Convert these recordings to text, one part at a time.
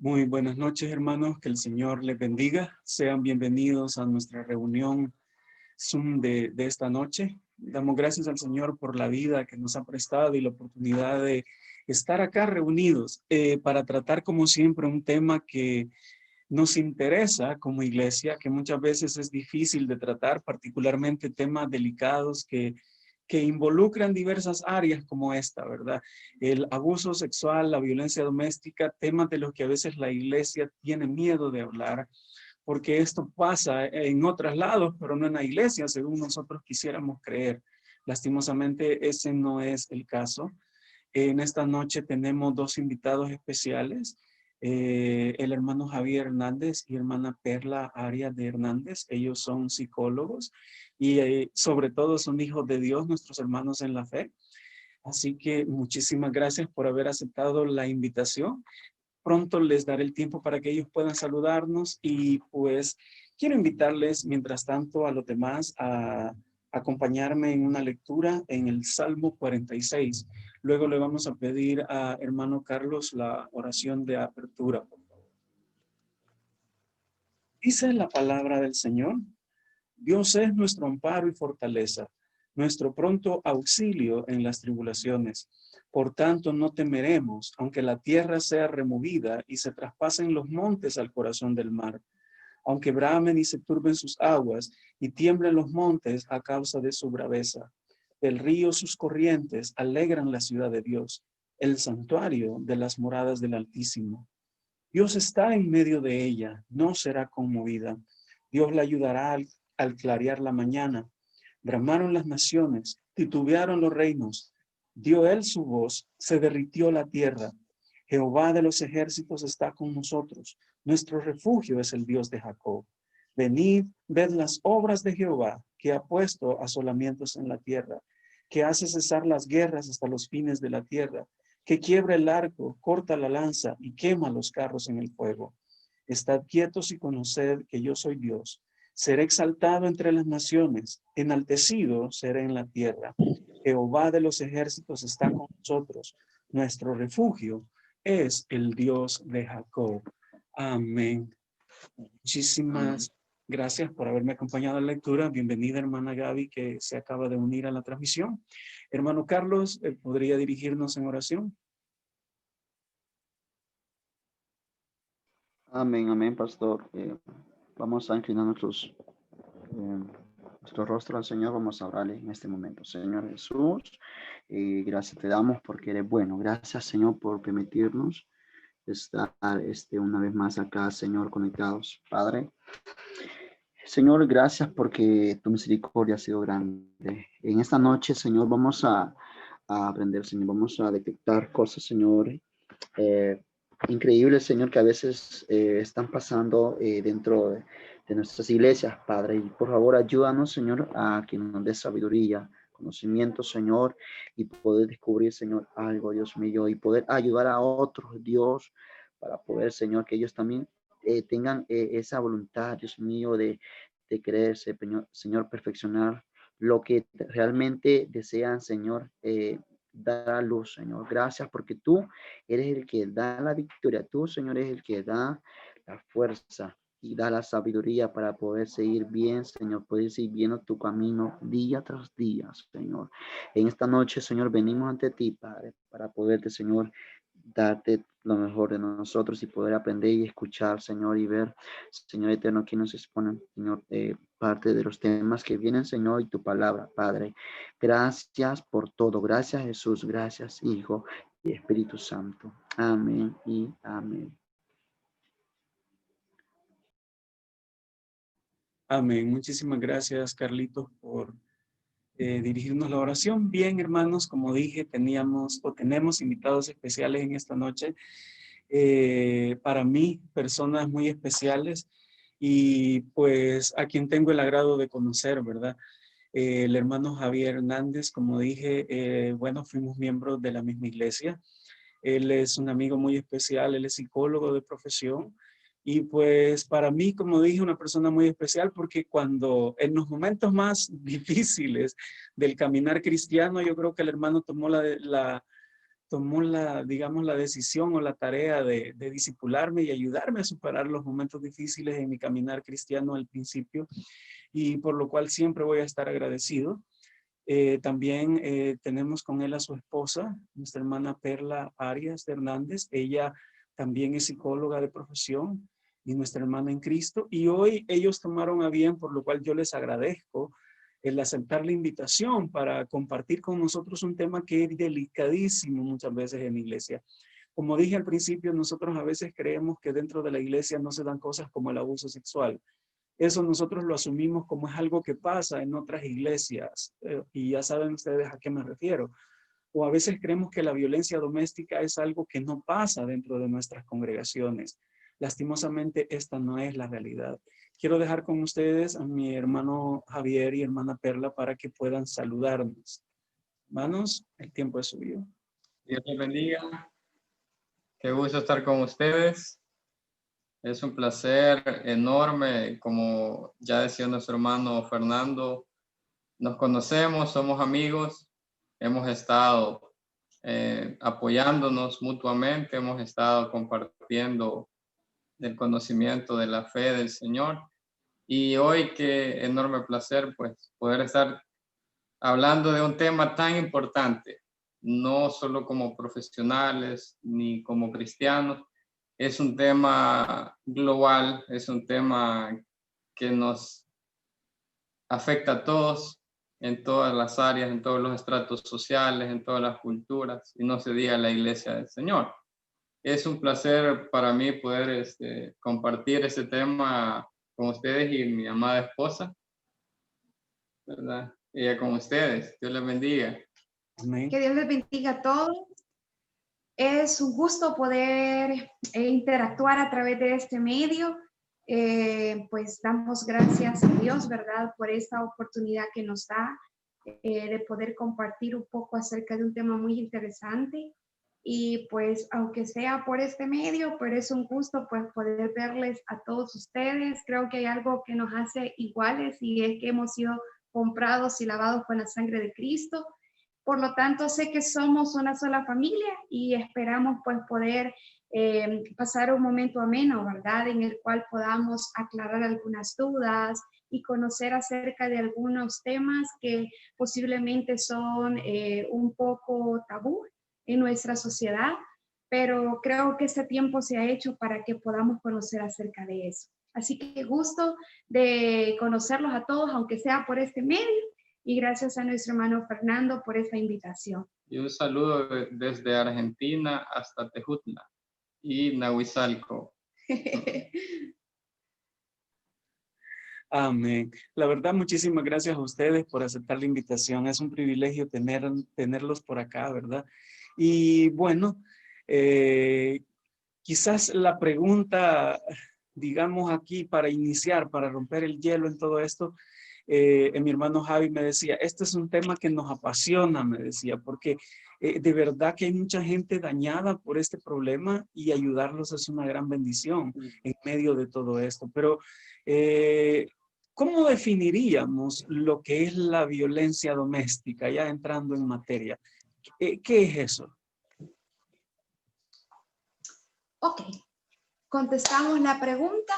Muy buenas noches, hermanos. Que el Señor les bendiga. Sean bienvenidos a nuestra reunión Zoom de esta noche. Damos gracias al Señor por la vida que nos ha prestado y la oportunidad de estar acá reunidos para tratar, como siempre, un tema que nos interesa como iglesia, que muchas veces es difícil de tratar, particularmente temas delicados que involucran diversas áreas como esta, ¿verdad? El abuso sexual, la violencia doméstica, temas de los que a veces la iglesia tiene miedo de hablar, porque esto pasa en otros lados, pero no en la iglesia, según nosotros quisiéramos creer. Lastimosamente, ese no es el caso. En esta noche tenemos dos invitados especiales, el hermano Javier Hernández y hermana Perla Arias de Hernández. Ellos son psicólogos y sobre todo son hijos de Dios, nuestros hermanos en la fe. Así que muchísimas gracias por haber aceptado la invitación. Pronto les daré el tiempo para que ellos puedan saludarnos y pues quiero invitarles mientras tanto a los demás a acompañarme en una lectura en el Salmo 46. Luego le vamos a pedir a hermano Carlos la oración de apertura. Dice la palabra del Señor: Dios es nuestro amparo y fortaleza, nuestro pronto auxilio en las tribulaciones. Por tanto, no temeremos, aunque la tierra sea removida y se traspasen los montes al corazón del mar, aunque bramen y se turben sus aguas y tiemblen los montes a causa de su braveza. Del río sus corrientes alegran la ciudad de Dios, el santuario de las moradas del Altísimo. Dios está en medio de ella, no será conmovida. Dios la ayudará al clarear la mañana. Bramaron las naciones, titubearon los reinos. Dio él su voz, se derritió la tierra. Jehová de los ejércitos está con nosotros. Nuestro refugio es el Dios de Jacob. Venid, ved las obras de Jehová, que ha puesto asolamientos en la tierra, que hace cesar las guerras hasta los fines de la tierra, que quiebra el arco, corta la lanza y quema los carros en el fuego. Estad quietos y conoced que yo soy Dios. Seré exaltado entre las naciones, enaltecido seré en la tierra. Jehová de los ejércitos está con nosotros. Nuestro refugio es el Dios de Jacob. Amén. Muchísimas gracias por haberme acompañado en la lectura. Bienvenida, hermana Gaby, que se acaba de unir a la transmisión. Hermano Carlos, ¿podría dirigirnos en oración? Amén, amén, pastor. Vamos a inclinar nuestro rostro al Señor. Vamos a orarle en este momento. Señor Jesús, gracias te damos porque eres bueno. Gracias, Señor, por permitirnos estar una vez más acá, Señor, conectados. Padre, Señor, gracias porque tu misericordia ha sido grande. En esta noche, Señor, vamos a aprender, Señor. Vamos a detectar cosas, Señor, increíbles, Señor, que a veces están pasando dentro de nuestras iglesias, Padre. Y por favor, ayúdanos, Señor, a que nos dé sabiduría, conocimiento, Señor, y poder descubrir, Señor, algo, Dios mío, y poder ayudar a otros, Dios, para poder, Señor, que ellos también tengan esa voluntad, Dios mío, de quererse, Señor, perfeccionar lo que realmente desean, Señor, dar a luz, Señor. Gracias porque tú eres el que da la victoria. Tú, Señor, eres el que da la fuerza y da la sabiduría para poder seguir bien, Señor, poder seguir viendo tu camino día tras día, Señor. En esta noche, Señor, venimos ante ti, Padre, para poderte, Señor, darte lo mejor de nosotros y poder aprender y escuchar, Señor, y ver, Señor eterno, aquí nos exponen, Señor, parte de los temas que vienen, Señor, y tu palabra, Padre. Gracias por todo. Gracias, Jesús. Gracias, Hijo y Espíritu Santo. Amén y amén. Amén. Muchísimas gracias, Carlitos, por dirigirnos la oración. Bien, hermanos, como dije, tenemos invitados especiales en esta noche. Para mí, personas muy especiales y pues a quien tengo el agrado de conocer, ¿verdad? El hermano Javier Hernández, como dije, bueno, fuimos miembros de la misma iglesia. Él es un amigo muy especial, él es psicólogo de profesión. Y pues para mí, como dije, una persona muy especial porque cuando en los momentos más difíciles del caminar cristiano, yo creo que el hermano tomó la, digamos, la decisión o la tarea de disipularme y ayudarme a superar los momentos difíciles en mi caminar cristiano al principio, y por lo cual siempre voy a estar agradecido. También tenemos con él a su esposa, nuestra hermana Perla Arias Hernández. Ella también es psicóloga de profesión y nuestra hermana en Cristo. Y hoy ellos tomaron a bien, por lo cual yo les agradezco el aceptar la invitación para compartir con nosotros un tema que es delicadísimo muchas veces en la iglesia. Como dije al principio, nosotros a veces creemos que dentro de la iglesia no se dan cosas como el abuso sexual. Eso nosotros lo asumimos como es algo que pasa en otras iglesias, y ya saben ustedes a qué me refiero. O a veces creemos que la violencia doméstica es algo que no pasa dentro de nuestras congregaciones. Lastimosamente, esta no es la realidad. Quiero dejar con ustedes a mi hermano Javier y hermana Perla para que puedan saludarnos. Hermanos, el tiempo es suyo. Dios les bendiga. Qué gusto estar con ustedes. Es un placer enorme, como ya decía nuestro hermano Fernando, nos conocemos, somos amigos, hemos estado apoyándonos mutuamente, hemos estado compartiendo el conocimiento de la fe del Señor. Y hoy qué enorme placer pues poder estar hablando de un tema tan importante, no solo como profesionales ni como cristianos. Es un tema global, es un tema que nos afecta a todos en todas las áreas, en todos los estratos sociales, en todas las culturas, y no se diga la iglesia del Señor. Es un placer para mí poder compartir este tema con ustedes y mi amada esposa, ¿verdad? Ella con ustedes. Dios les bendiga. Amén. Que Dios les bendiga a todos. Es un gusto poder interactuar a través de este medio. Pues damos gracias a Dios, ¿verdad?, por esta oportunidad que nos da de poder compartir un poco acerca de un tema muy interesante. Y pues aunque sea por este medio, pero es un gusto pues poder verles a todos ustedes. Creo que hay algo que nos hace iguales y es que hemos sido comprados y lavados con la sangre de Cristo. Por lo tanto, sé que somos una sola familia y esperamos pues poder pasar un momento ameno, ¿verdad?, en el cual podamos aclarar algunas dudas y conocer acerca de algunos temas que posiblemente son un poco tabú en nuestra sociedad, pero creo que este tiempo se ha hecho para que podamos conocer acerca de eso. Así que gusto de conocerlos a todos, aunque sea por este medio. Y gracias a nuestro hermano Fernando por esta invitación. Y un saludo desde Argentina hasta Tejutla y Nahuizalco. Amén. La verdad, muchísimas gracias a ustedes por aceptar la invitación. Es un privilegio tenerlos por acá, ¿verdad? Y bueno, quizás la pregunta, digamos aquí para iniciar, para romper el hielo en todo esto, mi hermano Javi me decía, este es un tema que nos apasiona, me decía, porque de verdad que hay mucha gente dañada por este problema y ayudarlos es una gran bendición en medio de todo esto. Pero, ¿cómo definiríamos lo que es la violencia doméstica, ya entrando en materia? ¿Qué es eso? Ok, contestamos la pregunta.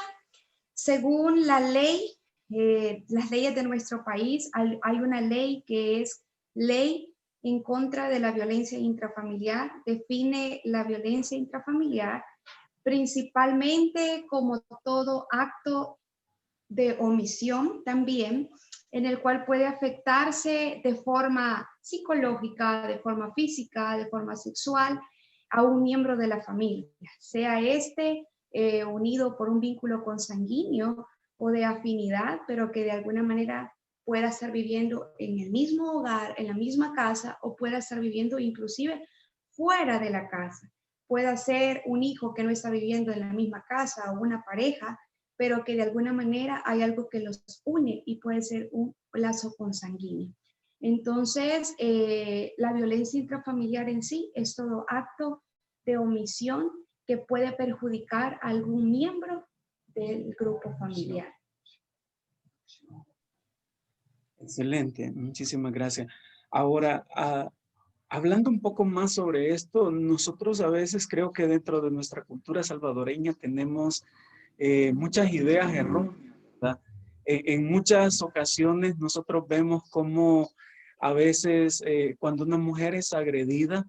Según la ley, las leyes de nuestro país, hay una ley que es ley en contra de la violencia intrafamiliar. Define la violencia intrafamiliar principalmente como todo acto de omisión también, en el cual puede afectarse de forma psicológica, de forma física, de forma sexual a un miembro de la familia, sea unido por un vínculo consanguíneo o de afinidad, pero que de alguna manera pueda estar viviendo en el mismo hogar, en la misma casa, o pueda estar viviendo inclusive fuera de la casa. Pueda ser un hijo que no está viviendo en la misma casa o una pareja, pero que de alguna manera hay algo que los une y puede ser un lazo consanguíneo. Entonces, la violencia intrafamiliar en sí es todo acto de omisión que puede perjudicar a algún miembro del grupo familiar. Excelente, muchísimas gracias. Ahora, Hablando un poco más sobre esto, nosotros a veces creo que dentro de nuestra cultura salvadoreña tenemos muchas ideas erróneas, ¿verdad? En muchas ocasiones nosotros vemos cómo a veces cuando una mujer es agredida,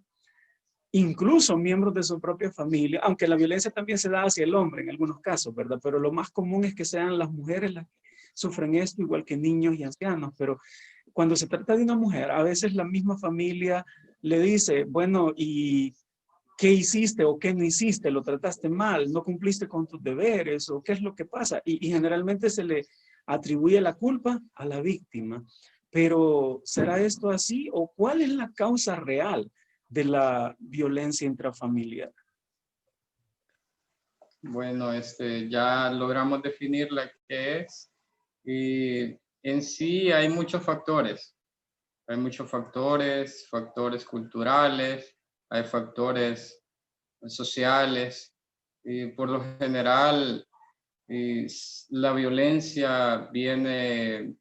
incluso miembros de su propia familia, aunque la violencia también se da hacia el hombre en algunos casos, ¿verdad? Pero lo más común es que sean las mujeres las que sufren esto, igual que niños y ancianos. Pero cuando se trata de una mujer, a veces la misma familia le dice, bueno, ¿y qué hiciste o qué no hiciste? ¿Lo trataste mal? ¿No cumpliste con tus deberes? ¿O qué es lo que pasa? Y generalmente se le atribuye la culpa a la víctima. Pero ¿será esto así? ¿O cuál es la causa real de la violencia intrafamiliar? Bueno, ya logramos definir la que es. Y en sí hay muchos factores. Hay muchos factores, factores culturales, hay factores sociales. Y por lo general, la violencia viene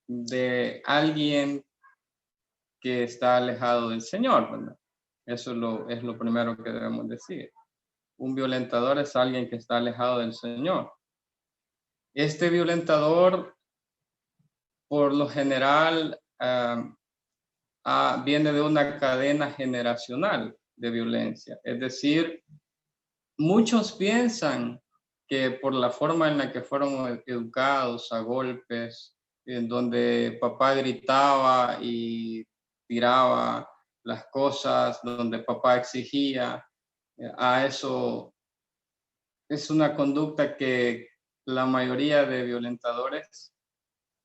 de alguien que está alejado del Señor, ¿verdad? Eso es lo primero que debemos decir. Un violentador es alguien que está alejado del Señor. Este violentador, por lo general, viene de una cadena generacional de violencia. Es decir, muchos piensan que por la forma en la que fueron educados a golpes, en donde papá gritaba y tiraba las cosas, donde papá exigía, a eso es una conducta que la mayoría de violentadores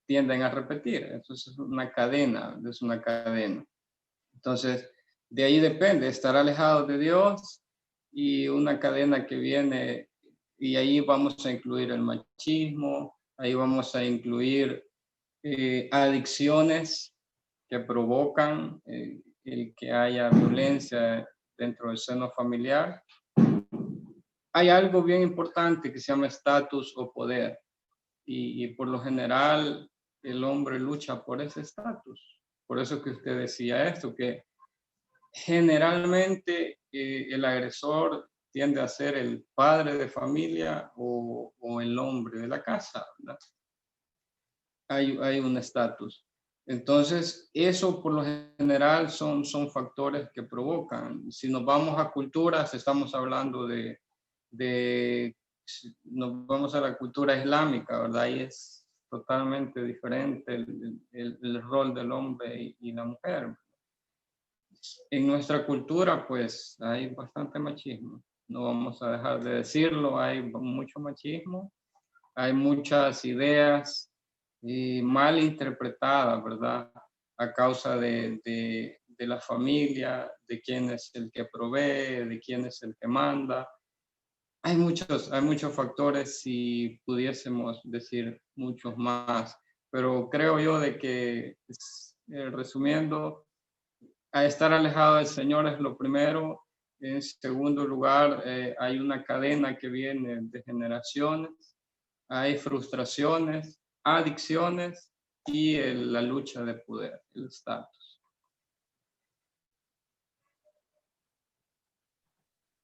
tienden a repetir. Entonces es una cadena, es una cadena. Entonces, de ahí depende, estar alejado de Dios y una cadena que viene, y ahí vamos a incluir el machismo, ahí vamos a incluir adicciones que provocan el que haya violencia dentro del seno familiar. Hay algo bien importante que se llama estatus o poder, y por lo general el hombre lucha por ese estatus. Por eso que usted decía esto, que generalmente el agresor tiende a ser el padre de familia o el hombre de la casa, ¿verdad? Hay un estatus. Entonces, eso por lo general son factores que provocan. Si nos vamos a culturas, estamos hablando nos vamos a la cultura islámica, ¿verdad? Ahí es totalmente diferente el rol del hombre y la mujer. En nuestra cultura, pues, hay bastante machismo. No vamos a dejar de decirlo, hay mucho machismo, hay muchas ideas mal interpretadas, ¿verdad? A causa de la familia, de quién es el que provee, de quién es el que manda. Hay muchos factores, si pudiésemos decir muchos más, pero creo yo de que, resumiendo, a estar alejado del Señor es lo primero. En segundo lugar, hay una cadena que viene de generaciones, hay frustraciones, adicciones y la lucha de poder, el estatus.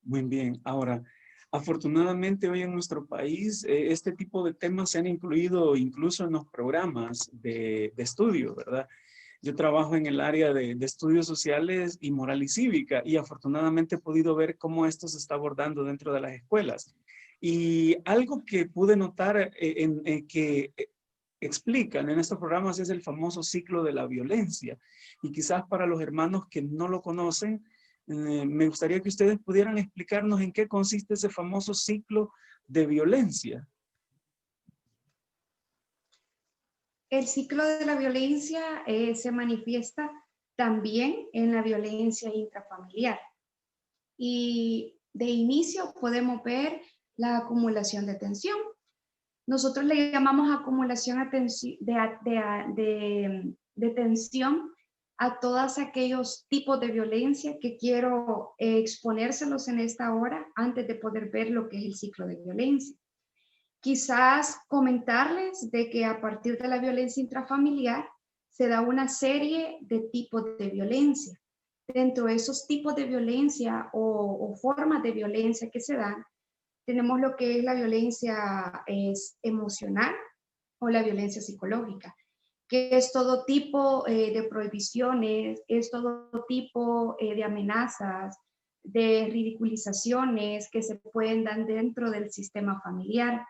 Muy bien. Ahora, afortunadamente hoy en nuestro país este tipo de temas se han incluido incluso en los programas de estudio, ¿verdad? Yo trabajo en el área de estudios sociales y moral y cívica y afortunadamente he podido ver cómo esto se está abordando dentro de las escuelas. Y algo que pude notar que explican en estos programas es el famoso ciclo de la violencia. Y quizás para los hermanos que no lo conocen, me gustaría que ustedes pudieran explicarnos en qué consiste ese famoso ciclo de violencia. El ciclo de la violencia se manifiesta también en la violencia intrafamiliar. Y de inicio podemos ver la acumulación de tensión. Nosotros le llamamos acumulación de tensión a todos aquellos tipos de violencia que quiero exponérselos en esta hora antes de poder ver lo que es el ciclo de violencia. Quizás comentarles de que a partir de la violencia intrafamiliar se da una serie de tipos de violencia. Dentro de esos tipos de violencia o formas de violencia que se dan, tenemos lo que es la violencia emocional o la violencia psicológica, que es todo tipo de prohibiciones, es todo tipo de amenazas, de ridiculizaciones que se pueden dar dentro del sistema familiar.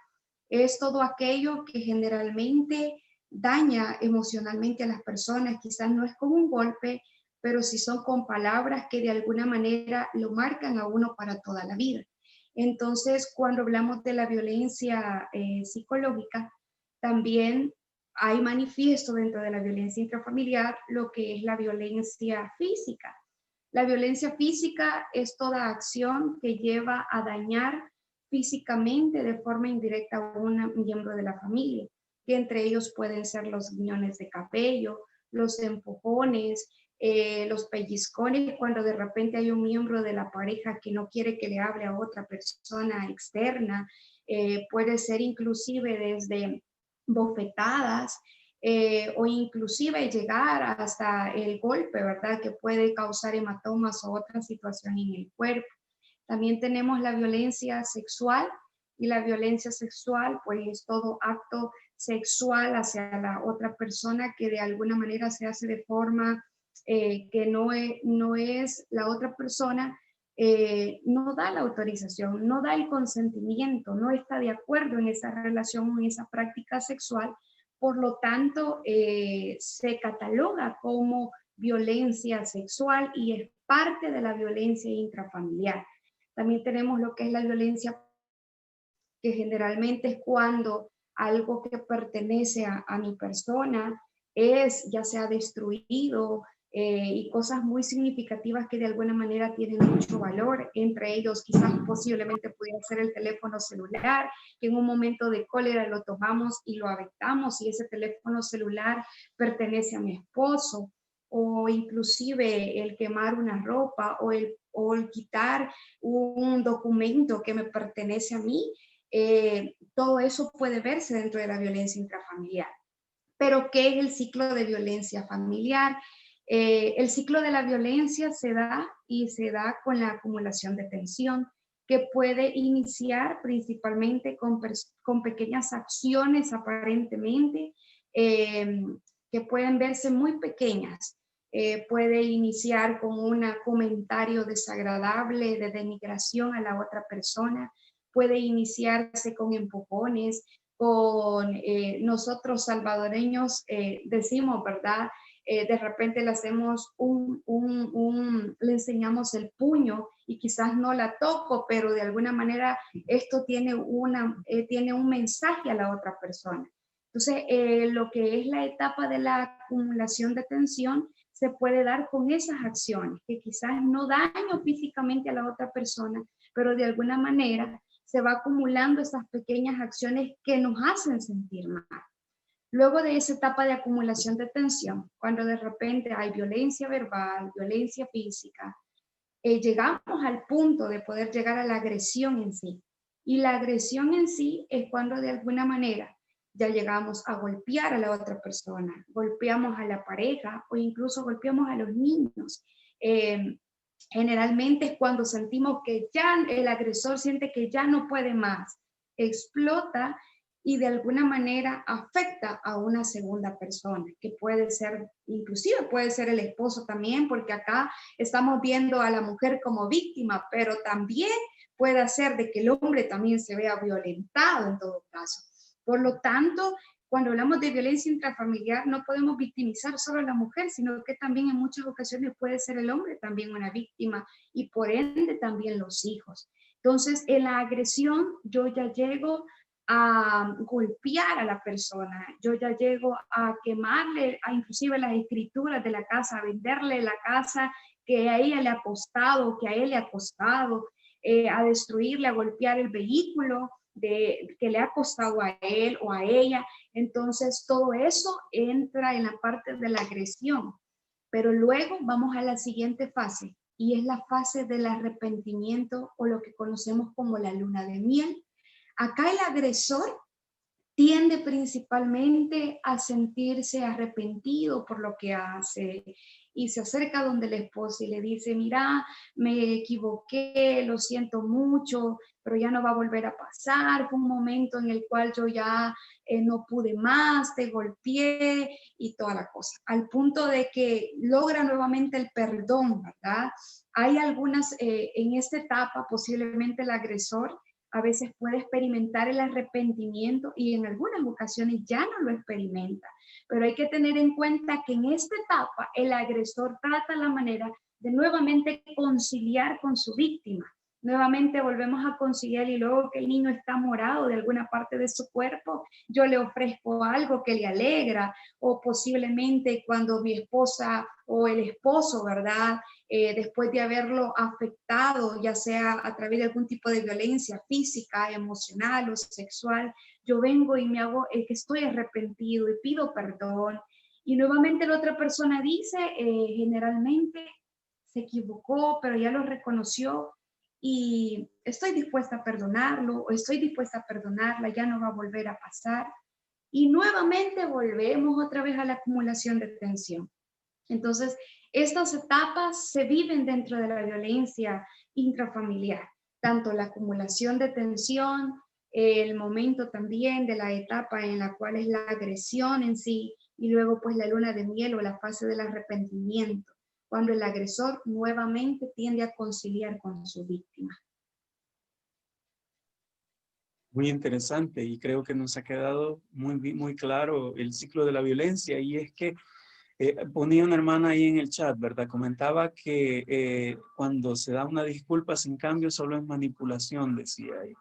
Es todo aquello que generalmente daña emocionalmente a las personas, quizás no es con un golpe, pero sí son con palabras que de alguna manera lo marcan a uno para toda la vida. Entonces, cuando hablamos de la violencia psicológica, también hay manifiesto dentro de la violencia intrafamiliar lo que es la violencia física. La violencia física es toda acción que lleva a dañar físicamente de forma indirecta a un miembro de la familia, que entre ellos pueden ser los guiñones de cabello, los empujones, los pellizcones, cuando de repente hay un miembro de la pareja que no quiere que le hable a otra persona externa, puede ser inclusive desde bofetadas, o inclusive llegar hasta el golpe, ¿verdad? Que puede causar hematomas o otra situación en el cuerpo. También tenemos la violencia sexual, y la violencia sexual pues es todo acto sexual hacia la otra persona que de alguna manera se hace de forma que no es la otra persona, no da la autorización, no da el consentimiento, no está de acuerdo en esa relación o en esa práctica sexual. Por lo tanto, se cataloga como violencia sexual y es parte de la violencia intrafamiliar. También tenemos lo que es la violencia, que generalmente es cuando algo que pertenece a mi persona es ya sea destruido, y cosas muy significativas que de alguna manera tienen mucho valor. Entre ellos quizás posiblemente pudiera ser el teléfono celular, que en un momento de cólera lo tomamos y lo aventamos, y ese teléfono celular pertenece a mi esposo, o inclusive el quemar una ropa o el quitar un documento que me pertenece a mí. Todo eso puede verse dentro de la violencia intrafamiliar. Pero, ¿qué es el ciclo de violencia familiar? El ciclo de la violencia se da con la acumulación de tensión, que puede iniciar principalmente con pequeñas acciones aparentemente, que pueden verse muy pequeñas. Puede iniciar con un comentario desagradable de denigración a la otra persona, puede iniciarse con empujones, con nosotros salvadoreños decimos, ¿verdad? De repente le hacemos le enseñamos el puño y quizás no la toco, pero de alguna manera esto tiene un mensaje a la otra persona. Entonces, lo que es la etapa de la acumulación de tensión se puede dar con esas acciones que quizás no dañan físicamente a la otra persona, pero de alguna manera se va acumulando esas pequeñas acciones que nos hacen sentir mal. Luego de esa etapa de acumulación de tensión, cuando de repente hay violencia verbal, violencia física, llegamos al punto de poder llegar a la agresión en sí. Y la agresión en sí es cuando de alguna manera ya llegamos a golpear a la otra persona, golpeamos a la pareja o incluso golpeamos a los niños. Generalmente es cuando sentimos que ya el agresor siente que ya no puede más, explota y de alguna manera afecta a una segunda persona, que puede ser, inclusive puede ser el esposo también, porque acá estamos viendo a la mujer como víctima, pero también puede hacer de que el hombre también se vea violentado en todo caso. Por lo tanto, cuando hablamos de violencia intrafamiliar, no podemos victimizar solo a la mujer, sino que también en muchas ocasiones puede ser el hombre también una víctima y por ende también los hijos. Entonces, en la agresión yo ya llego a golpear a la persona, yo ya llego a quemarle inclusive las escrituras de la casa, a venderle la casa que a ella le ha costado, que a él le ha costado, a destruirle, a golpear el vehículo que le ha costado a él o a ella. Entonces, todo eso entra en la parte de la agresión. Pero luego vamos a la siguiente fase, y es la fase del arrepentimiento, o lo que conocemos como la luna de miel. Acá el agresor tiende principalmente a sentirse arrepentido por lo que hace, y se acerca donde la esposa y le dice, mira, me equivoqué, lo siento mucho, pero ya no va a volver a pasar, fue un momento en el cual yo ya no pude más, te golpeé y toda la cosa, al punto de que logra nuevamente el perdón, ¿verdad? Hay algunas, en esta etapa posiblemente el agresor a veces puede experimentar el arrepentimiento y en algunas ocasiones ya no lo experimenta. Pero hay que tener en cuenta que en esta etapa el agresor trata la manera de nuevamente conciliar con su víctima. Nuevamente volvemos a conciliar y luego que el niño está morado de alguna parte de su cuerpo, yo le ofrezco algo que le alegra, o posiblemente cuando mi esposa o el esposo, ¿verdad? Después de haberlo afectado, ya sea a través de algún tipo de violencia física, emocional o sexual, yo vengo y me hago que estoy arrepentido y pido perdón. Y nuevamente la otra persona dice, generalmente se equivocó, pero ya lo reconoció y estoy dispuesta a perdonarlo o estoy dispuesta a perdonarla, ya no va a volver a pasar. Y nuevamente volvemos otra vez a la acumulación de tensión. Entonces, estas etapas se viven dentro de la violencia intrafamiliar, tanto la acumulación de tensión, el momento también de la etapa en la cual es la agresión en sí, y luego pues la luna de miel o la fase del arrepentimiento, cuando el agresor nuevamente tiende a conciliar con su víctima. Muy interesante y creo que nos ha quedado muy claro el ciclo de la violencia, y es que ponía una hermana ahí en el chat, ¿verdad? Comentaba que cuando se da una disculpa sin cambio solo es manipulación, decía ahí.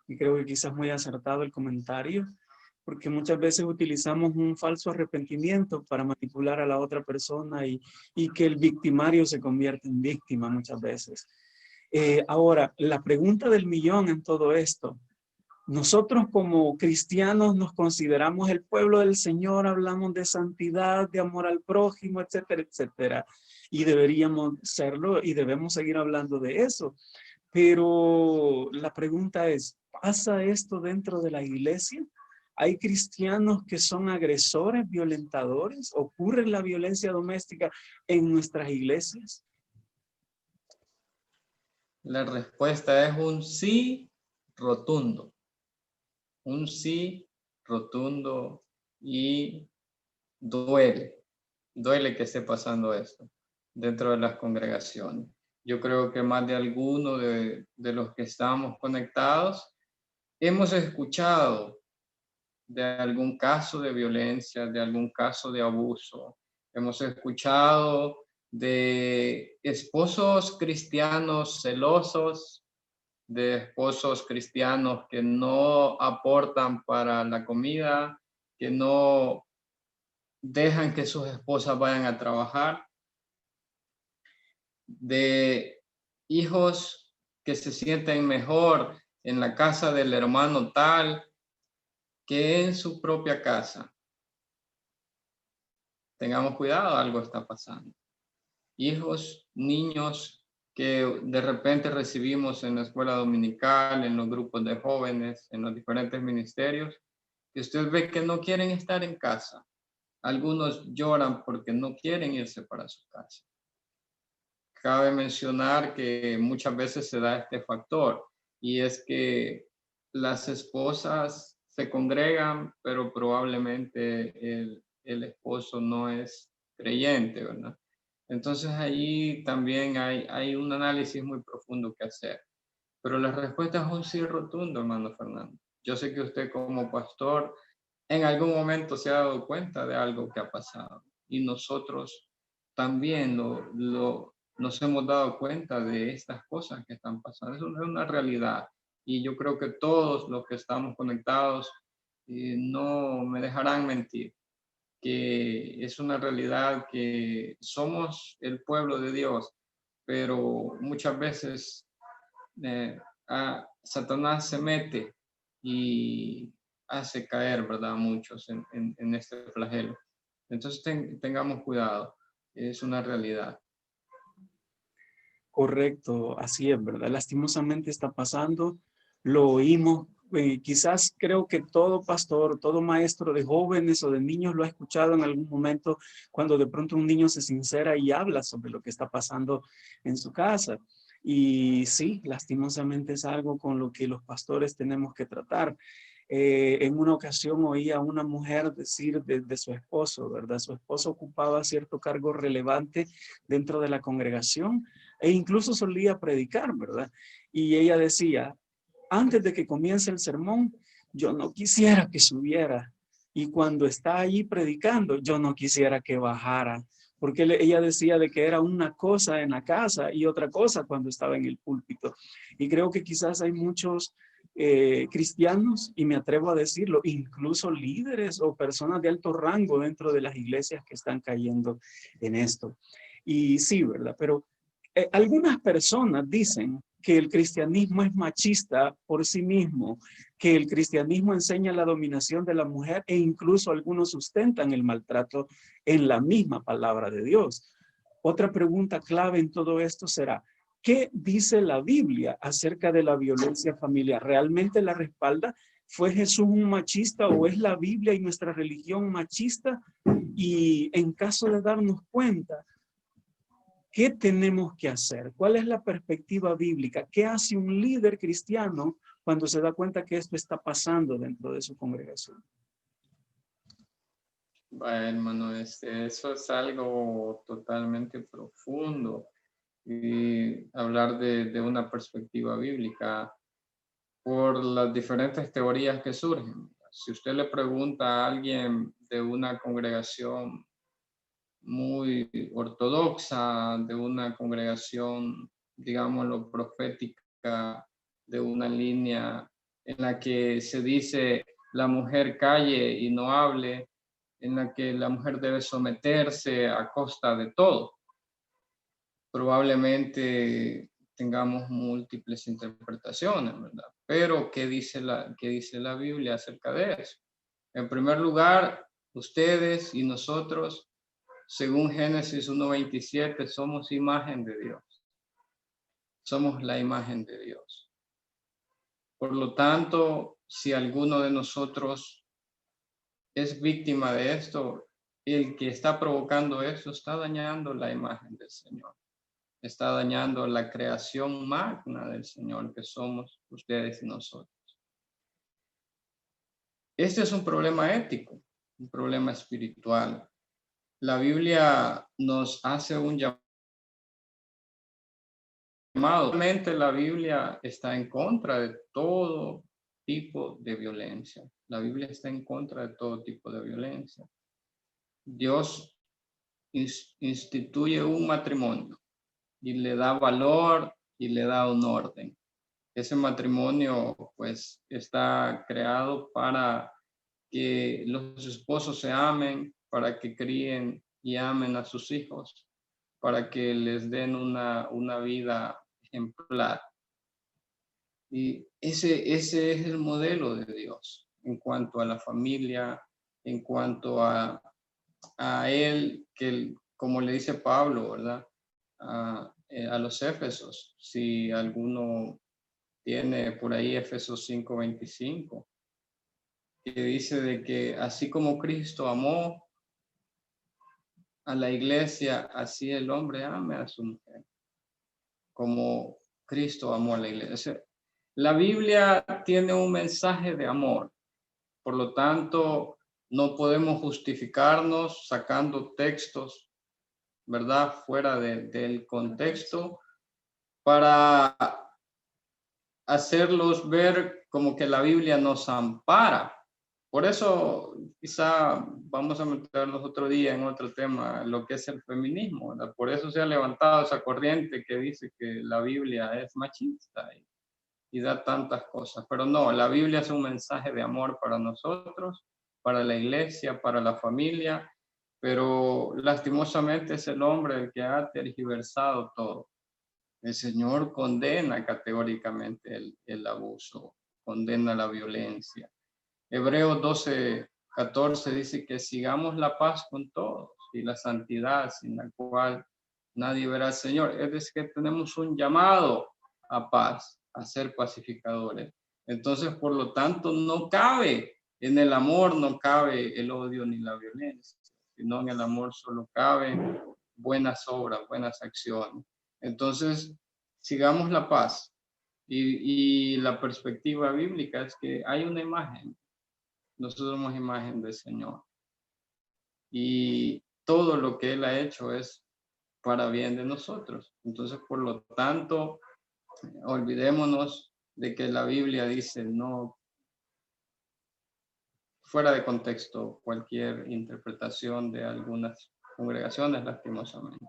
Y creo que quizás muy acertado el comentario, porque muchas veces utilizamos un falso arrepentimiento para manipular a la otra persona y que el victimario se convierta en víctima muchas veces. Ahora, la pregunta del millón en todo esto: nosotros como cristianos nos consideramos el pueblo del Señor, hablamos de santidad, de amor al prójimo, etcétera, etcétera. Y deberíamos serlo y debemos seguir hablando de eso. Pero la pregunta es, ¿pasa esto dentro de la iglesia? ¿Hay cristianos que son agresores, violentadores? ¿Ocurre la violencia doméstica en nuestras iglesias? La respuesta es un sí rotundo. Un sí rotundo, y duele que esté pasando esto dentro de las congregaciones. Yo creo que más de alguno de los que estamos conectados hemos escuchado de algún caso de violencia, de algún caso de abuso. Hemos escuchado de esposos cristianos celosos, de esposos cristianos que no aportan para la comida, que no dejan que sus esposas vayan a trabajar, de hijos que se sienten mejor en la casa del hermano tal que en su propia casa. Tengamos cuidado, algo está pasando. Hijos, niños que de repente recibimos en la escuela dominical, en los grupos de jóvenes, en los diferentes ministerios, que usted ve que no quieren estar en casa. Algunos lloran porque no quieren irse para su casa. Cabe mencionar que muchas veces se da este factor, y es que las esposas se congregan, pero probablemente el esposo no es creyente, ¿verdad? Entonces ahí también hay un análisis muy profundo que hacer. Pero la respuesta es un sí rotundo, hermano Fernando. Yo sé que usted como pastor en algún momento se ha dado cuenta de algo que ha pasado, y nosotros también nos hemos dado cuenta de estas cosas que están pasando. Eso es una realidad, y yo creo que todos los que estamos conectados no me dejarán mentir que es una realidad, que somos el pueblo de Dios, pero muchas veces Satanás se mete y hace caer, ¿verdad?, a muchos en este flagelo. Entonces tengamos cuidado, es una realidad. Correcto, así es, ¿verdad? Lastimosamente está pasando, lo oímos quizás creo que todo pastor, todo maestro de jóvenes o de niños lo ha escuchado en algún momento cuando de pronto un niño se sincera y habla sobre lo que está pasando en su casa. Y sí, lastimosamente es algo con lo que los pastores tenemos que tratar. En una ocasión oí a una mujer decir de su esposo, ¿verdad? Su esposo ocupaba cierto cargo relevante dentro de la congregación e incluso solía predicar, ¿verdad? Y ella decía, antes de que comience el sermón, yo no quisiera que subiera. Y cuando está allí predicando, yo no quisiera que bajara. Porque ella decía de que era una cosa en la casa y otra cosa cuando estaba en el púlpito. Y creo que quizás hay muchos cristianos, y me atrevo a decirlo, incluso líderes o personas de alto rango dentro de las iglesias que están cayendo en esto. Y sí, ¿verdad? Pero algunas personas dicen que el cristianismo es machista por sí mismo, que el cristianismo enseña la dominación de la mujer e incluso algunos sustentan el maltrato en la misma palabra de Dios. Otra pregunta clave en todo esto será, ¿qué dice la Biblia acerca de la violencia familiar? ¿Realmente la respalda? ¿Fue Jesús un machista o es la Biblia y nuestra religión machista? Y en caso de darnos cuenta, ¿qué tenemos que hacer? ¿Cuál es la perspectiva bíblica? ¿Qué hace un líder cristiano cuando se da cuenta que esto está pasando dentro de su congregación? Bueno, hermano, eso es algo totalmente profundo. Y hablar de una perspectiva bíblica por las diferentes teorías que surgen. Si usted le pregunta a alguien de una congregación muy ortodoxa, de una congregación, digámoslo, profética, de una línea en la que se dice la mujer calle y no hable, en la que la mujer debe someterse a costa de todo, probablemente tengamos múltiples interpretaciones, ¿verdad? Pero, qué dice la Biblia acerca de eso? En primer lugar, ustedes y nosotros, según Génesis 1:27, somos imagen de Dios. Somos la imagen de Dios. Por lo tanto, si alguno de nosotros es víctima de esto, el que está provocando eso está dañando la imagen del Señor. Está dañando la creación magna del Señor que somos ustedes y nosotros. Este es un problema ético, un problema espiritual. La Biblia nos hace un llamado. Realmente la Biblia está en contra de todo tipo de violencia. La Biblia está en contra de todo tipo de violencia. Dios instituye un matrimonio y le da valor y le da un orden. Ese matrimonio pues está creado para que los esposos se amen, para que críen y amen a sus hijos, para que les den una vida ejemplar. Y ese es el modelo de Dios en cuanto a la familia, en cuanto a él, que como le dice Pablo, ¿verdad? A los Éfesos, si alguno tiene por ahí Efesios 5:25, que dice de que así como Cristo amó a la iglesia, así el hombre ame a su mujer, como Cristo amó a la iglesia. La Biblia tiene un mensaje de amor, por lo tanto, no podemos justificarnos sacando textos, ¿verdad?, fuera del contexto para hacerlos ver como que la Biblia nos ampara. Por eso quizá vamos a meternos otro día en otro tema, lo que es el feminismo, ¿verdad? Por eso se ha levantado esa corriente que dice que la Biblia es machista y da tantas cosas. Pero no, la Biblia es un mensaje de amor para nosotros, para la iglesia, para la familia, pero lastimosamente es el hombre el que ha tergiversado todo. El Señor condena categóricamente el abuso, condena la violencia. Hebreos 12:14 dice que sigamos la paz con todos y la santidad sin la cual nadie verá al Señor. Es decir, que tenemos un llamado a paz, a ser pacificadores. Entonces, por lo tanto, no cabe en el amor, no cabe el odio ni la violencia, sino en el amor solo caben buenas obras, buenas acciones. Entonces, sigamos la paz. Y la perspectiva bíblica es que hay una imagen. Nosotros somos imagen del Señor. Y todo lo que Él ha hecho es para bien de nosotros. Entonces, por lo tanto, olvidémonos de que la Biblia dice no, fuera de contexto, cualquier interpretación de algunas congregaciones, lastimosamente.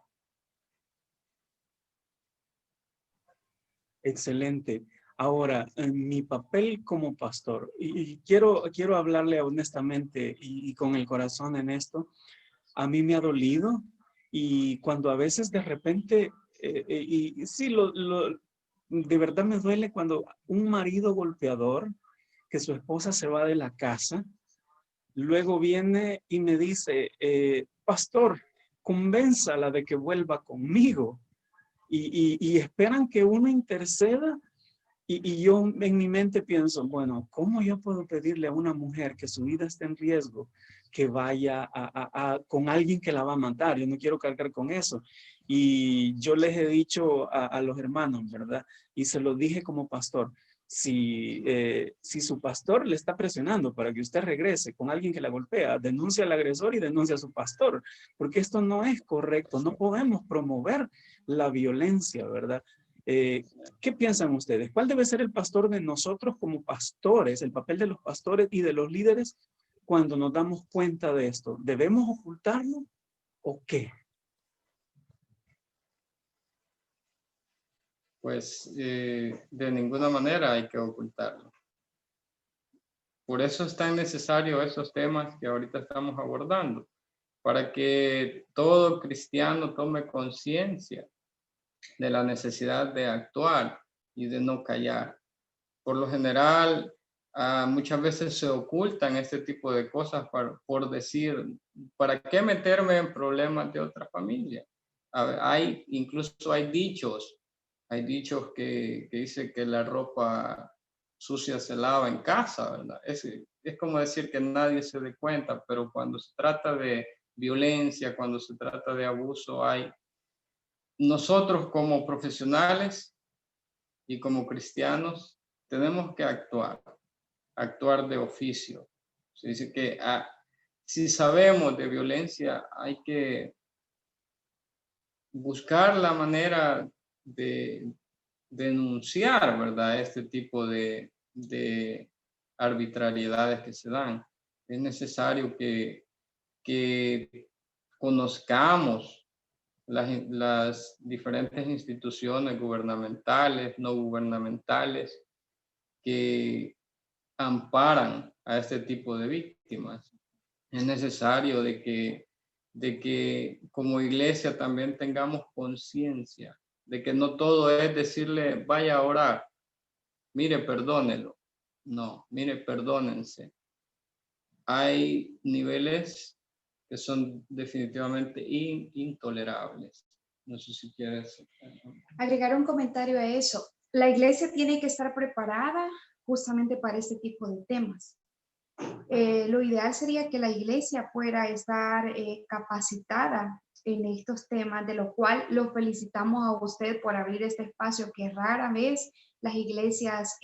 Excelente. Ahora, en mi papel como pastor, y quiero hablarle honestamente y con el corazón en esto, a mí me ha dolido y cuando a veces de repente, y sí, de verdad me duele cuando un marido golpeador, que su esposa se va de la casa, luego viene y me dice, pastor, convénzala de que vuelva conmigo. Y esperan que uno interceda. Y yo en mi mente pienso, bueno, ¿cómo yo puedo pedirle a una mujer que su vida esté en riesgo que vaya con alguien que la va a matar? Yo no quiero cargar con eso. Y yo les he dicho a los hermanos, ¿verdad? Y se lo dije como pastor. Si su pastor le está presionando para que usted regrese con alguien que la golpea, denuncia al agresor y denuncia a su pastor, porque esto no es correcto. No podemos promover la violencia, ¿verdad? ¿Qué piensan ustedes? ¿Cuál debe ser el pastor de nosotros como pastores, el papel de los pastores y de los líderes cuando nos damos cuenta de esto? ¿Debemos ocultarlo o qué? Pues de ninguna manera hay que ocultarlo. Por eso es tan necesario esos temas que ahorita estamos abordando, para que todo cristiano tome conciencia de la necesidad de actuar y de no callar. Por lo general, muchas veces se ocultan este tipo de cosas por decir, ¿para qué meterme en problemas de otra familia? Incluso hay dichos que dicen que la ropa sucia se lava en casa, ¿verdad? Es como decir que nadie se dé cuenta, pero cuando se trata de violencia, cuando se trata de abuso, nosotros como profesionales y como cristianos tenemos que actuar de oficio. Se dice que si sabemos de violencia, hay que buscar la manera de denunciar, ¿verdad? Este tipo de arbitrariedades que se dan. Es necesario que conozcamos las diferentes instituciones gubernamentales, no gubernamentales, que amparan a este tipo de víctimas. Es necesario de que como iglesia también tengamos conciencia de que no todo es decirle vaya a orar, mire, perdónelo. No, mire, perdónense. Hay niveles que son definitivamente intolerables. No sé si quieres agregar un comentario a eso. La iglesia tiene que estar preparada justamente para este tipo de temas. Lo ideal sería que la iglesia pueda estar capacitada en estos temas, de lo cual lo felicitamos a usted por abrir este espacio que rara vez las iglesias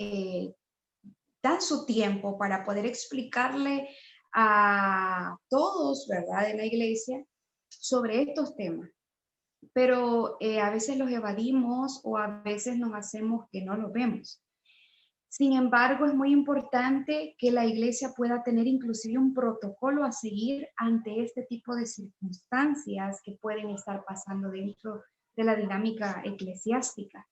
dan su tiempo para poder explicarle a todos, ¿verdad?, de la iglesia sobre estos temas. Pero a veces los evadimos o a veces nos hacemos que no los vemos. Sin embargo, es muy importante que la iglesia pueda tener inclusive un protocolo a seguir ante este tipo de circunstancias que pueden estar pasando dentro de la dinámica eclesiástica.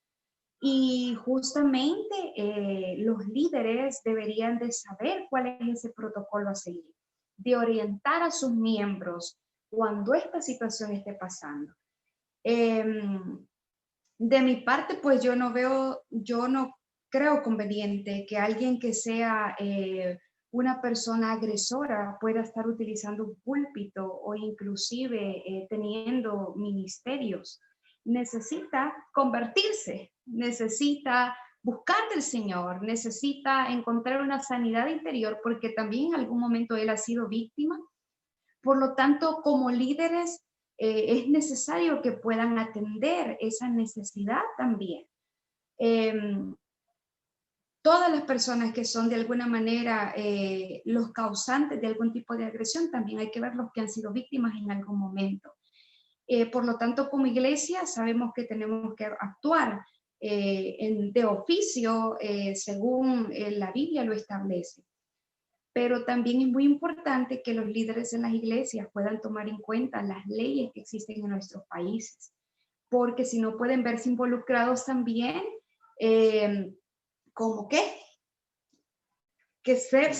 Y justamente los líderes deberían de saber cuál es ese protocolo a seguir, de orientar a sus miembros cuando esta situación esté pasando. De mi parte, pues yo no creo conveniente que alguien que sea una persona agresora pueda estar utilizando un púlpito o inclusive teniendo ministerios. Necesita convertirse, necesita buscar del Señor, necesita encontrar una sanidad interior porque también en algún momento él ha sido víctima. Por lo tanto, como líderes, es necesario que puedan atender esa necesidad también. Todas las personas que son de alguna manera los causantes de algún tipo de agresión, también hay que ver los que han sido víctimas en algún momento. Por lo tanto, como iglesia sabemos que tenemos que actuar de oficio según la Biblia lo establece. Pero también es muy importante que los líderes en las iglesias puedan tomar en cuenta las leyes que existen en nuestros países, porque si no pueden verse involucrados también como ser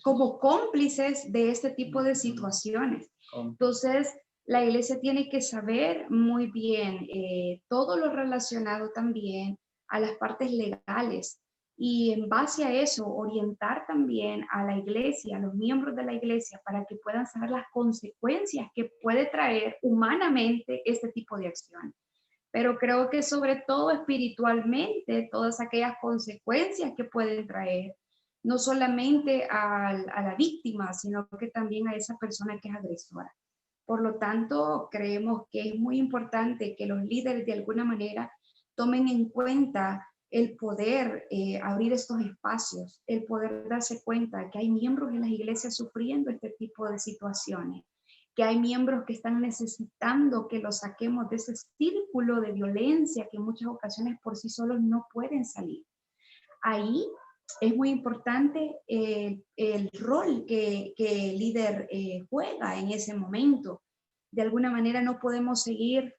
como cómplices de este tipo de situaciones. Entonces, la iglesia tiene que saber muy bien todo lo relacionado también a las partes legales y en base a eso orientar también a la iglesia, a los miembros de la iglesia para que puedan saber las consecuencias que puede traer humanamente este tipo de acción. Pero creo que sobre todo espiritualmente, todas aquellas consecuencias que pueden traer, no solamente a la víctima, sino que también a esa persona que es agresora. Por lo tanto, creemos que es muy importante que los líderes de alguna manera tomen en cuenta el poder abrir estos espacios, el poder darse cuenta que hay miembros en las iglesias sufriendo este tipo de situaciones, que hay miembros que están necesitando que los saquemos de ese círculo de violencia que en muchas ocasiones por sí solos no pueden salir. Ahí es muy importante el rol que el líder juega en ese momento. De alguna manera no podemos seguir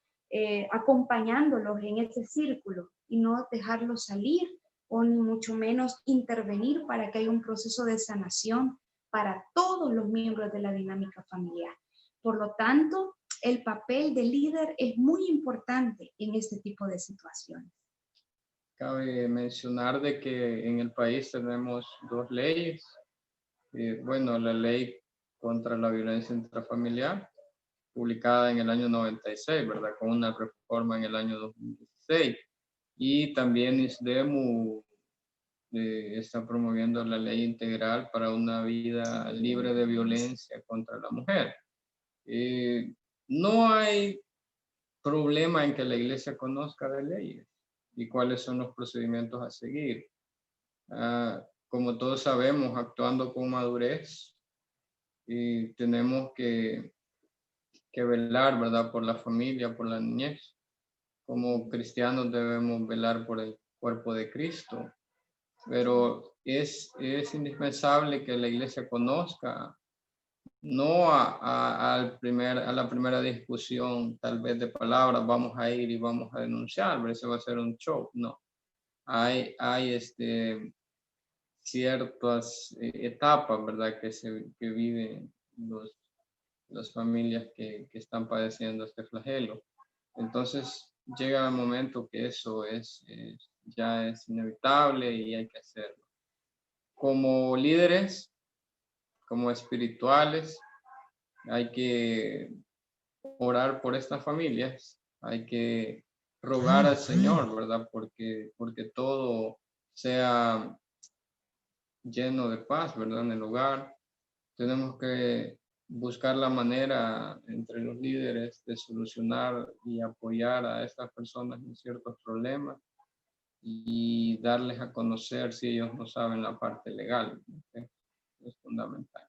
acompañándolos en ese círculo y no dejarlos salir o ni mucho menos intervenir para que haya un proceso de sanación para todos los miembros de la dinámica familiar. Por lo tanto, el papel del líder es muy importante en este tipo de situaciones. Cabe mencionar de que en el país tenemos dos leyes. Bueno, la ley contra la violencia intrafamiliar, publicada en el año 96, ¿verdad? Con una reforma en el año 2016. Y también ISDEMU está promoviendo la ley integral para una vida libre de violencia contra la mujer. No hay problema en que la iglesia conozca de leyes y cuáles son los procedimientos a seguir. Como todos sabemos, actuando con madurez, tenemos que velar, ¿verdad?, por la familia, por la niñez. Como cristianos debemos velar por el cuerpo de Cristo, pero es indispensable que la iglesia conozca, no a la primera discusión, tal vez de palabras, vamos a ir y vamos a denunciar, pero eso va a ser un show, no. Hay ciertas etapas, ¿verdad?, que viven las familias que están padeciendo este flagelo. Entonces llega el momento que eso ya es inevitable y hay que hacerlo. Como líderes, como espirituales, hay que orar por estas familias, hay que rogar al Señor, ¿verdad? Porque todo sea lleno de paz, ¿verdad? En el hogar. Tenemos que buscar la manera entre los líderes de solucionar y apoyar a estas personas en ciertos problemas y darles a conocer si ellos no saben la parte legal. ¿Okay? Es fundamental.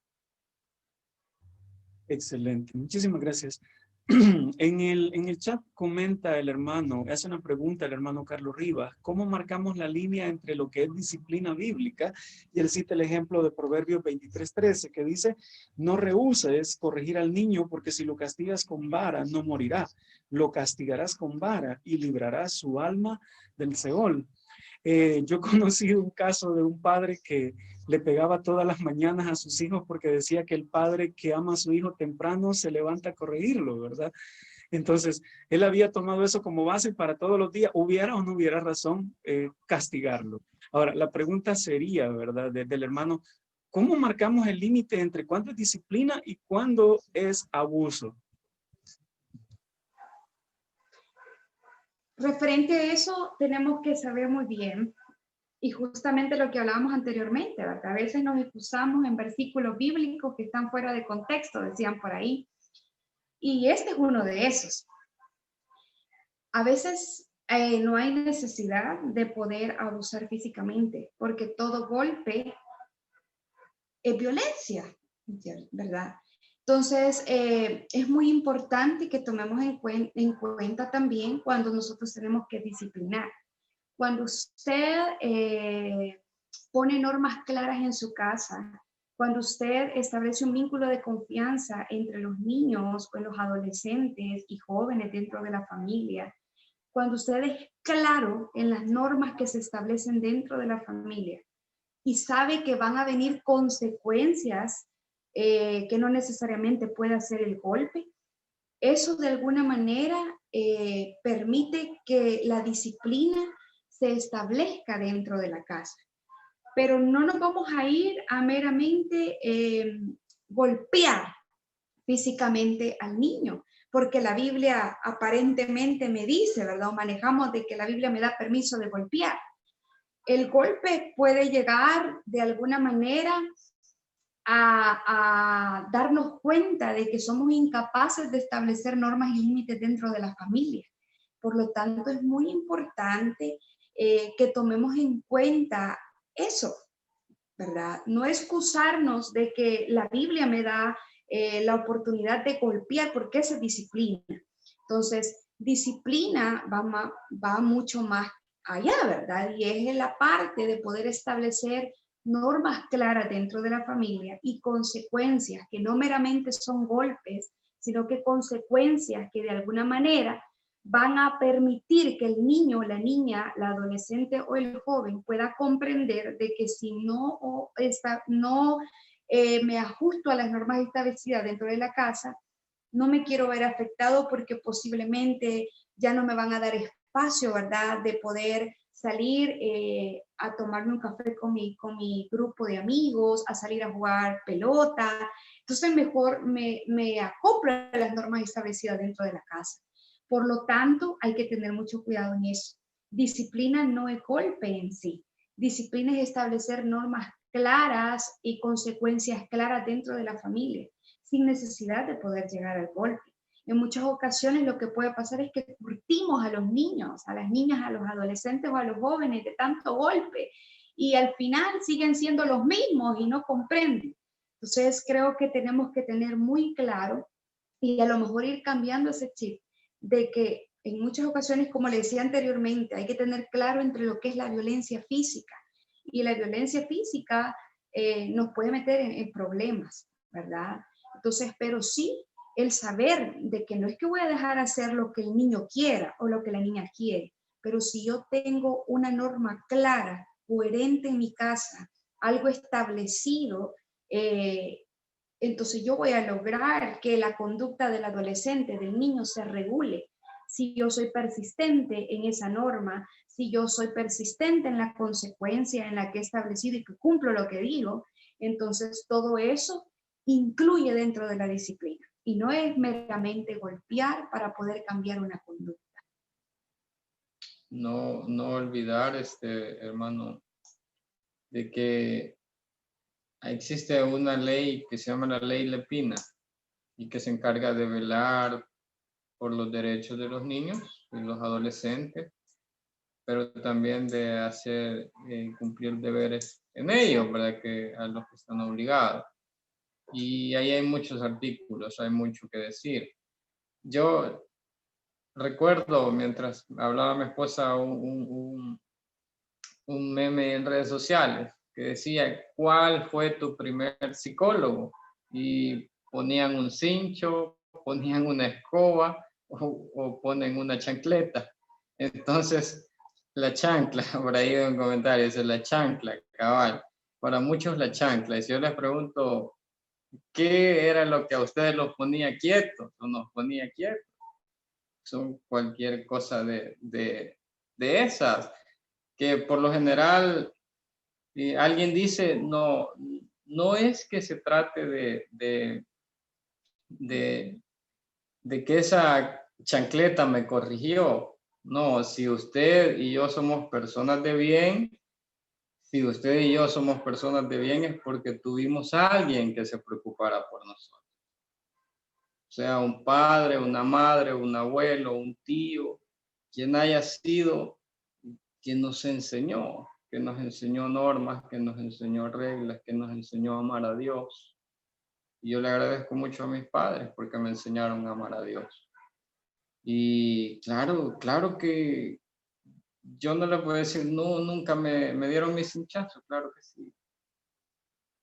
Excelente, muchísimas gracias. En el chat comenta el hermano, hace una pregunta el hermano Carlos Rivas, ¿cómo marcamos la línea entre lo que es disciplina bíblica? Y él cita el ejemplo de Proverbios 23:13 que dice, no rehúses corregir al niño porque si lo castigas con vara no morirá, lo castigarás con vara y librarás su alma del Seol. Yo conocí un caso de un padre que le pegaba todas las mañanas a sus hijos porque decía que el padre que ama a su hijo temprano se levanta a corregirlo, ¿verdad? Entonces, él había tomado eso como base para todos los días, hubiera o no hubiera razón castigarlo. Ahora, la pregunta sería, ¿verdad? Del hermano, ¿cómo marcamos el límite entre cuándo es disciplina y cuándo es abuso? Referente a eso, tenemos que saber muy bien Y justamente lo que hablábamos anteriormente, ¿verdad? A veces nos excusamos en versículos bíblicos que están fuera de contexto, decían por ahí. Y este es uno de esos. A veces no hay necesidad de poder abusar físicamente, porque todo golpe es violencia, ¿verdad? Entonces, es muy importante que tomemos en cuenta también cuando nosotros tenemos que disciplinar. Cuando usted pone normas claras en su casa, cuando usted establece un vínculo de confianza entre los niños, con los adolescentes y jóvenes dentro de la familia, cuando usted es claro en las normas que se establecen dentro de la familia y sabe que van a venir consecuencias que no necesariamente puede ser el golpe, eso de alguna manera permite que la disciplina se establezca dentro de la casa. Pero no nos vamos a ir a meramente golpear físicamente al niño, porque la Biblia aparentemente me dice, ¿verdad? O manejamos de que la Biblia me da permiso de golpear. El golpe puede llegar de alguna manera a darnos cuenta de que somos incapaces de establecer normas y límites dentro de la familia. Por lo tanto, es muy importante que tomemos en cuenta eso, ¿verdad? No excusarnos de que la Biblia me da la oportunidad de golpear, porque esa es disciplina. Entonces, disciplina va mucho más allá, ¿verdad? Y es en la parte de poder establecer normas claras dentro de la familia y consecuencias que no meramente son golpes, sino que consecuencias que de alguna manera van a permitir que el niño, la niña, la adolescente o el joven pueda comprender de que si no me ajusto a las normas establecidas dentro de la casa, no me quiero ver afectado porque posiblemente ya no me van a dar espacio, ¿verdad?, de poder salir a tomarme un café con mi grupo de amigos, a salir a jugar pelota. Entonces mejor me acoplo a las normas establecidas dentro de la casa. Por lo tanto, hay que tener mucho cuidado en eso. Disciplina no es golpe en sí. Disciplina es establecer normas claras y consecuencias claras dentro de la familia, sin necesidad de poder llegar al golpe. En muchas ocasiones lo que puede pasar es que curtimos a los niños, a las niñas, a los adolescentes o a los jóvenes de tanto golpe y al final siguen siendo los mismos y no comprenden. Entonces creo que tenemos que tener muy claro y a lo mejor ir cambiando ese chip de que en muchas ocasiones, como le decía anteriormente, hay que tener claro entre lo que es la violencia física y la violencia física nos puede meter en problemas, ¿verdad? Entonces, pero sí el saber de que no es que voy a dejar hacer lo que el niño quiera o lo que la niña quiere, pero si yo tengo una norma clara, coherente en mi casa, algo establecido, entonces yo voy a lograr que la conducta del adolescente, del niño, se regule. Si yo soy persistente en esa norma, si yo soy persistente en la consecuencia en la que he establecido y que cumplo lo que digo, entonces todo eso incluye dentro de la disciplina y no es meramente golpear para poder cambiar una conducta. No olvidar, hermano, de que existe una ley que se llama la ley Lepina y que se encarga de velar por los derechos de los niños y los adolescentes, pero también de hacer cumplir deberes en ellos, ¿verdad? Que a los que están obligados. Y ahí hay muchos artículos, hay mucho que decir. Yo recuerdo, mientras hablaba mi esposa, un meme en redes sociales que decía, ¿cuál fue tu primer psicólogo? Y ponían un cincho, ponían una escoba o ponen una chancleta. Entonces, la chancla, por ahí en un comentario dice la chancla, cabal. Para muchos la chancla. Y si yo les pregunto, ¿qué era lo que a ustedes los ponía quietos o nos ponía quietos? Son cualquier cosa de esas, que por lo general alguien dice, no es que se trate de que esa chancleta me corrigió. No, si usted y yo somos personas de bien, si usted y yo somos personas de bien es porque tuvimos a alguien que se preocupara por nosotros. Sea un padre, una madre, un abuelo, un tío, quien haya sido, quien nos enseñó, que nos enseñó normas, que nos enseñó reglas, que nos enseñó a amar a Dios. Y yo le agradezco mucho a mis padres porque me enseñaron a amar a Dios. Y claro que yo no le puedo decir, no, nunca me dieron mis hinchazos, claro que sí.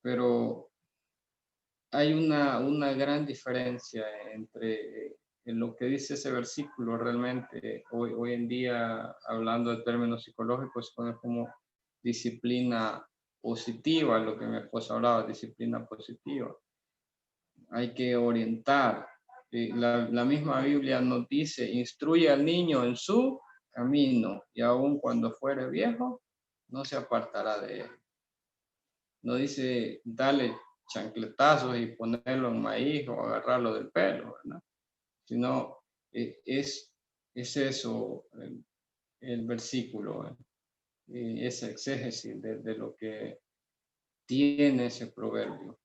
Pero hay una gran diferencia entre lo que dice ese versículo realmente. Hoy en día, hablando de términos psicológicos, es como disciplina positiva, lo que mi esposa hablaba, disciplina positiva. Hay que orientar. La misma Biblia nos dice, instruye al niño en su camino y aun cuando fuere viejo, no se apartará de él. No dice, dale chancletazos y ponerlo en maíz o agarrarlo del pelo, ¿verdad? Sino es eso el versículo, ese exégesis de lo que tiene ese proverbio.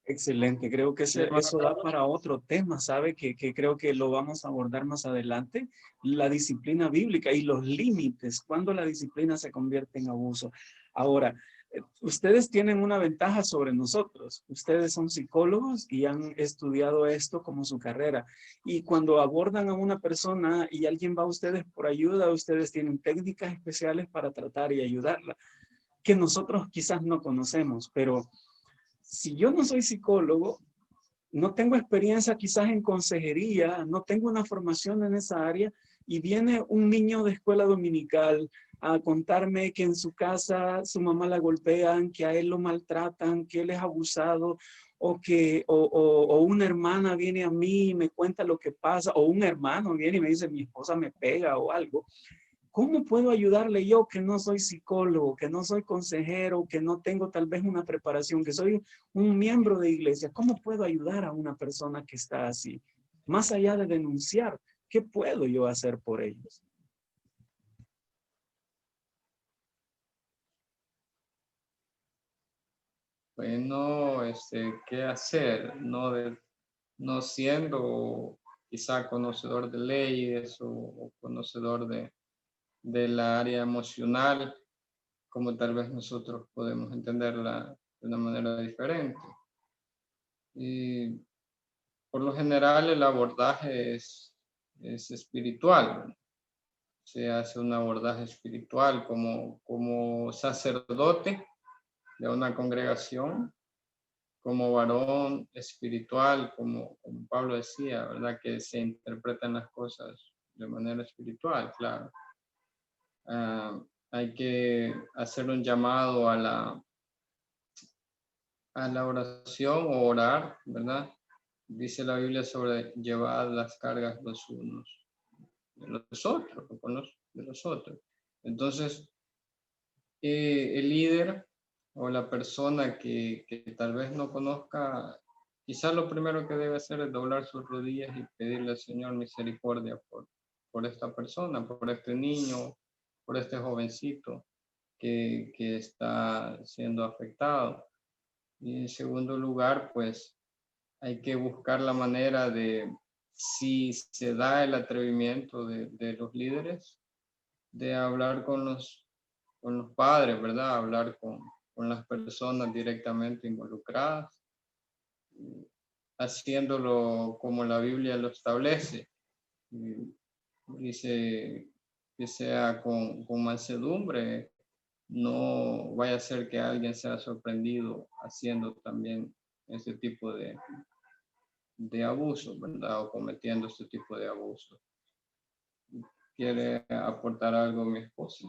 Excelente, creo que Sí, eso da para otro tema, ¿sabe? Que creo que lo vamos a abordar más adelante, la disciplina bíblica y los límites, cuando la disciplina se convierte en abuso. Ahora, ustedes tienen una ventaja sobre nosotros, ustedes son psicólogos y han estudiado esto como su carrera, y cuando abordan a una persona y alguien va a ustedes por ayuda, ustedes tienen técnicas especiales para tratar y ayudarla, que nosotros quizás no conocemos, pero si yo no soy psicólogo, no tengo experiencia quizás en consejería, no tengo una formación en esa área, y viene un niño de escuela dominical a contarme que en su casa su mamá la golpean, que a él lo maltratan, que él es abusado, o una hermana viene a mí y me cuenta lo que pasa, o un hermano viene y me dice mi esposa me pega o algo. ¿Cómo puedo ayudarle yo que no soy psicólogo, que no soy consejero, que no tengo tal vez una preparación, que soy un miembro de iglesia? ¿Cómo puedo ayudar a una persona que está así? Más allá de denunciar, ¿qué puedo yo hacer por ellos? pues no, qué hacer, no siendo quizá conocedor de leyes o conocedor de la área emocional, como tal vez nosotros podemos entenderla de una manera diferente. Y por lo general el abordaje es espiritual, ¿no? Se hace un abordaje espiritual como sacerdote de una congregación, como varón espiritual, como Pablo decía, ¿verdad? Que se interpretan las cosas de manera espiritual, claro. Hay que hacer un llamado a la oración o orar, ¿verdad? Dice la Biblia sobre llevar las cargas los unos de los otros, de los otros. Entonces, el líder o la persona que tal vez no conozca, quizás lo primero que debe hacer es doblar sus rodillas y pedirle al Señor misericordia por esta persona, por este niño, por este jovencito que está siendo afectado. Y en segundo lugar, pues hay que buscar la manera de, si se da el atrevimiento de los líderes, de hablar con los padres, ¿verdad? Hablar con las personas directamente involucradas, haciéndolo como la Biblia lo establece. Dice que sea con mansedumbre, no vaya a ser que alguien sea sorprendido haciendo también ese tipo de abuso, ¿verdad? O cometiendo este tipo de abuso. ¿Quiere aportar algo mi esposa?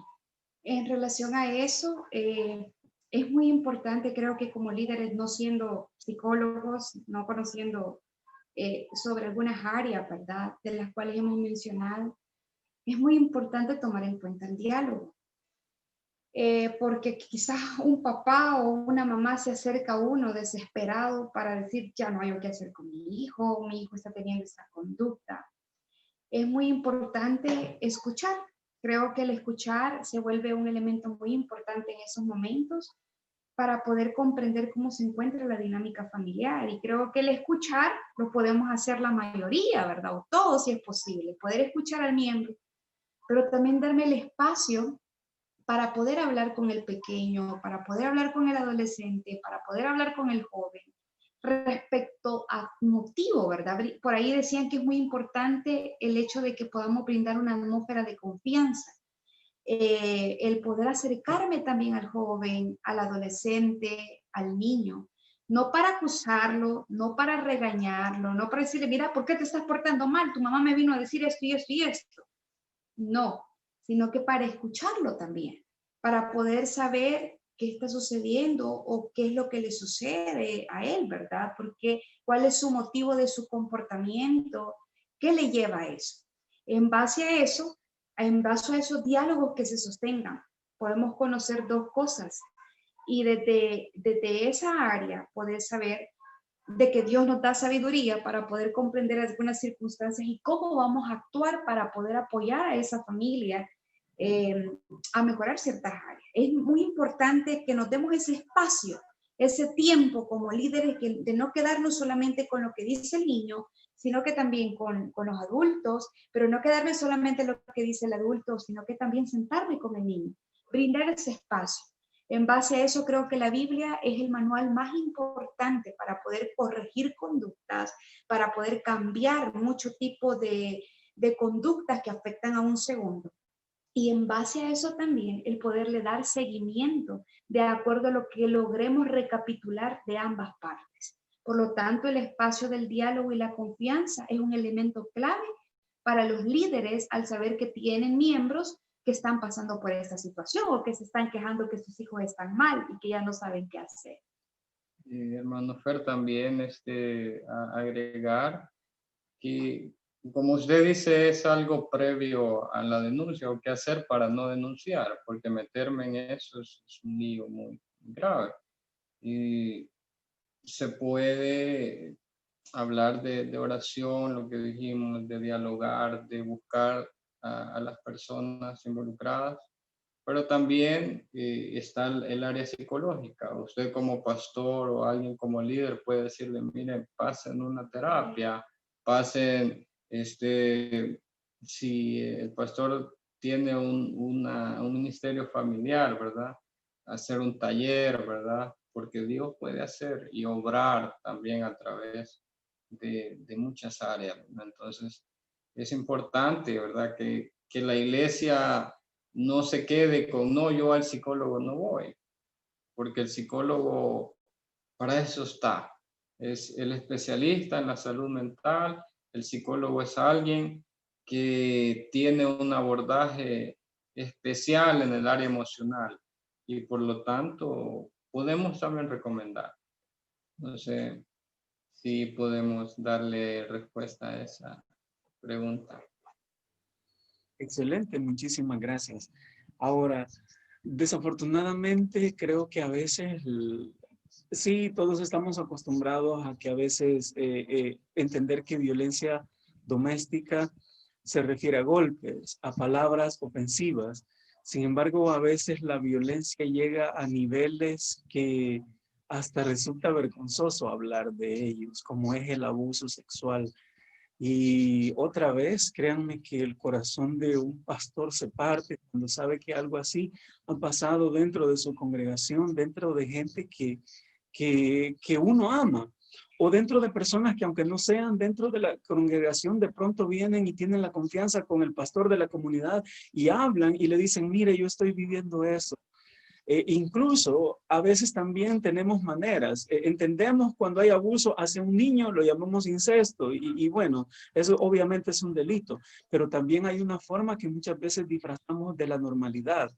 En relación a eso, es muy importante, creo que como líderes, no siendo psicólogos, no conociendo sobre algunas áreas, ¿verdad?, de las cuales hemos mencionado, es muy importante tomar en cuenta el diálogo. Porque quizás un papá o una mamá se acerca a uno desesperado para decir, ya no hay qué hacer con mi hijo está teniendo esta conducta. Es muy importante escuchar, Creo que el escuchar se vuelve un elemento muy importante en esos momentos para poder comprender cómo se encuentra la dinámica familiar. Y creo que el escuchar lo podemos hacer la mayoría, ¿verdad? O todos si es posible, poder escuchar al miembro, pero también darme el espacio para poder hablar con el pequeño, para poder hablar con el adolescente, para poder hablar con el joven, respecto a motivo, ¿verdad? Por ahí decían que es muy importante el hecho de que podamos brindar una atmósfera de confianza, el poder acercarme también al joven, al adolescente, al niño, no para acusarlo, no para regañarlo, no para decirle, mira, ¿por qué te estás portando mal? Tu mamá me vino a decir esto y esto y esto. No, sino que para escucharlo también, para poder saber qué está sucediendo o qué es lo que le sucede a él, ¿verdad? Porque cuál es su motivo de su comportamiento, qué le lleva a eso. En base a eso, en base a esos diálogos que se sostengan, podemos conocer dos cosas y desde esa área poder saber de que Dios nos da sabiduría para poder comprender algunas circunstancias y cómo vamos a actuar para poder apoyar a esa familia a mejorar ciertas áreas. Es muy importante que nos demos ese espacio, ese tiempo como líderes, de no quedarnos solamente con lo que dice el niño, sino que también con los adultos, pero no quedarme solamente lo que dice el adulto, sino que también sentarme con el niño, brindar ese espacio. En base a eso, creo que la Biblia es el manual más importante para poder corregir conductas, para poder cambiar mucho tipo de conductas que afectan a un segundo. Y en base a eso también el poderle dar seguimiento de acuerdo a lo que logremos recapitular de ambas partes. Por lo tanto, el espacio del diálogo y la confianza es un elemento clave para los líderes al saber que tienen miembros que están pasando por esta situación o que se están quejando que sus hijos están mal y que ya no saben qué hacer. Hermano Fer, también agregar que, como usted dice, es algo previo a la denuncia o qué hacer para no denunciar, porque meterme en eso es un lío muy grave. Y se puede hablar de oración, lo que dijimos, de dialogar, de buscar a las personas involucradas, pero también está el área psicológica. Usted como pastor o alguien como líder puede decirle, miren, pasen una terapia, pasen, si el pastor tiene un ministerio familiar, ¿verdad? Hacer un taller, ¿verdad? Porque Dios puede hacer y obrar también a través de muchas áreas, ¿no? Entonces, es importante, ¿verdad? Que la iglesia no se quede con, no, yo al psicólogo no voy, porque el psicólogo para eso está. Es el especialista en la salud mental, el psicólogo es alguien que tiene un abordaje especial en el área emocional y por lo tanto podemos también recomendar. Entonces, sí podemos darle respuesta a esa pregunta. Excelente, muchísimas gracias. Ahora, desafortunadamente creo que a veces, sí, todos estamos acostumbrados a que a veces entender que violencia doméstica se refiere a golpes, a palabras ofensivas. Sin embargo, a veces la violencia llega a niveles que hasta resulta vergonzoso hablar de ellos, como es el abuso sexual. Y otra vez, créanme que el corazón de un pastor se parte cuando sabe que algo así ha pasado dentro de su congregación, dentro de gente que uno ama, o dentro de personas que aunque no sean dentro de la congregación, de pronto vienen y tienen la confianza con el pastor de la comunidad y hablan y le dicen, mire, yo estoy viviendo eso. Incluso a veces también tenemos maneras, entendemos cuando hay abuso hacia un niño, lo llamamos incesto y bueno, eso obviamente es un delito, pero también hay una forma que muchas veces disfrazamos de la normalidad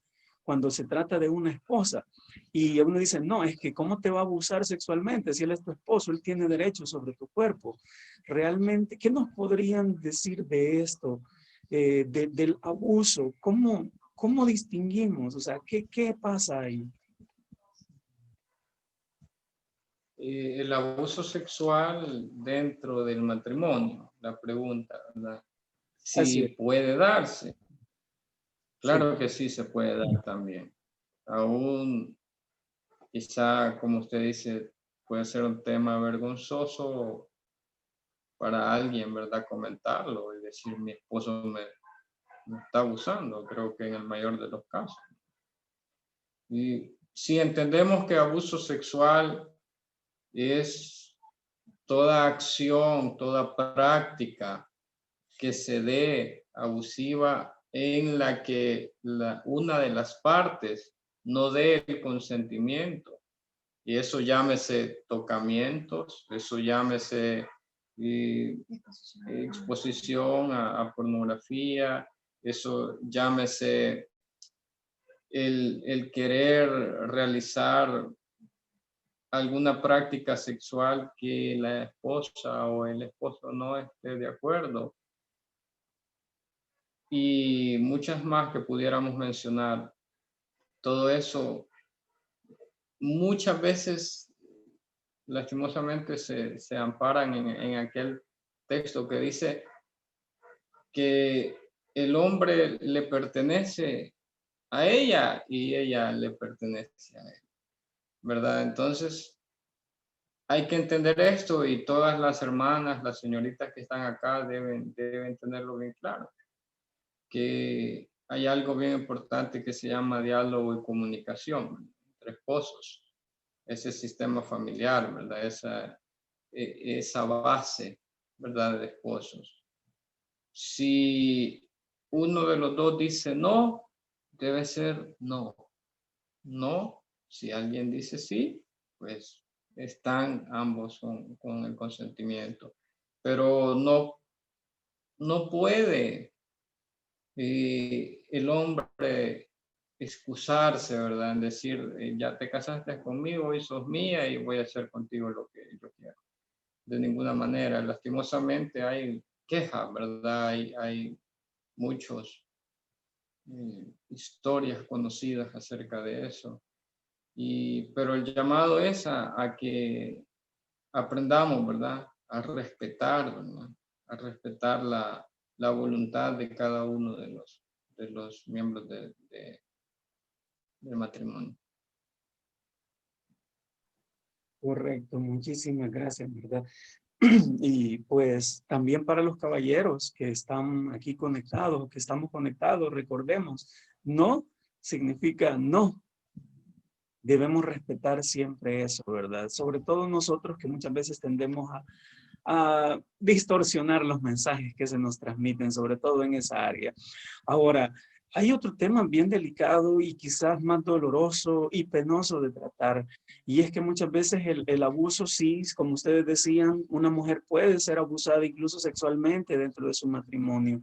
cuando se trata de una esposa y uno dice, no, es que ¿cómo te va a abusar sexualmente? Si él es tu esposo, él tiene derecho sobre tu cuerpo. Realmente, ¿qué nos podrían decir de esto, del abuso? ¿Cómo distinguimos? O sea, ¿qué pasa ahí? El abuso sexual dentro del matrimonio, la pregunta, ¿verdad? Así Sí es. puede darse. Claro que sí se puede dar también. Aún quizá, como usted dice, puede ser un tema vergonzoso para alguien, ¿verdad? Comentarlo y decir, mi esposo me está abusando, creo que en el mayor de los casos. Y si entendemos que abuso sexual es toda acción, toda práctica que se dé abusiva en la que una de las partes no dé el consentimiento. Y eso llámese tocamientos, eso llámese exposición a pornografía, eso llámese el querer realizar alguna práctica sexual que la esposa o el esposo no esté de acuerdo. Y muchas más que pudiéramos mencionar. Todo eso muchas veces lastimosamente se amparan en aquel texto que dice que el hombre le pertenece a ella y ella le pertenece a él, ¿verdad? Entonces, hay que entender esto y todas las hermanas, las señoritas que están acá deben tenerlo bien claro, que hay algo bien importante que se llama diálogo y comunicación entre esposos, ese sistema familiar, ¿verdad? Esa base, ¿verdad? De esposos. Si uno de los dos dice no, debe ser no. No, si alguien dice sí, pues están ambos con el consentimiento. Pero no puede el hombre excusarse, ¿verdad? En decir, ya te casaste conmigo y sos mía y voy a hacer contigo lo que yo quiero. De ninguna manera. Lastimosamente hay quejas, ¿verdad? Hay muchos historias conocidas acerca de eso. Pero el llamado es a que aprendamos, ¿verdad? A respetar, ¿verdad? A respetar la voluntad de cada uno de los miembros del matrimonio. Correcto, muchísimas gracias, ¿verdad? Y pues también para los caballeros que están aquí conectados, que estamos conectados, recordemos, no significa no. Debemos respetar siempre eso, ¿verdad? Sobre todo nosotros que muchas veces tendemos a distorsionar los mensajes que se nos transmiten, sobre todo en esa área. Ahora, hay otro tema bien delicado y quizás más doloroso y penoso de tratar, y es que muchas veces el abuso, sí, como ustedes decían, una mujer puede ser abusada incluso sexualmente dentro de su matrimonio.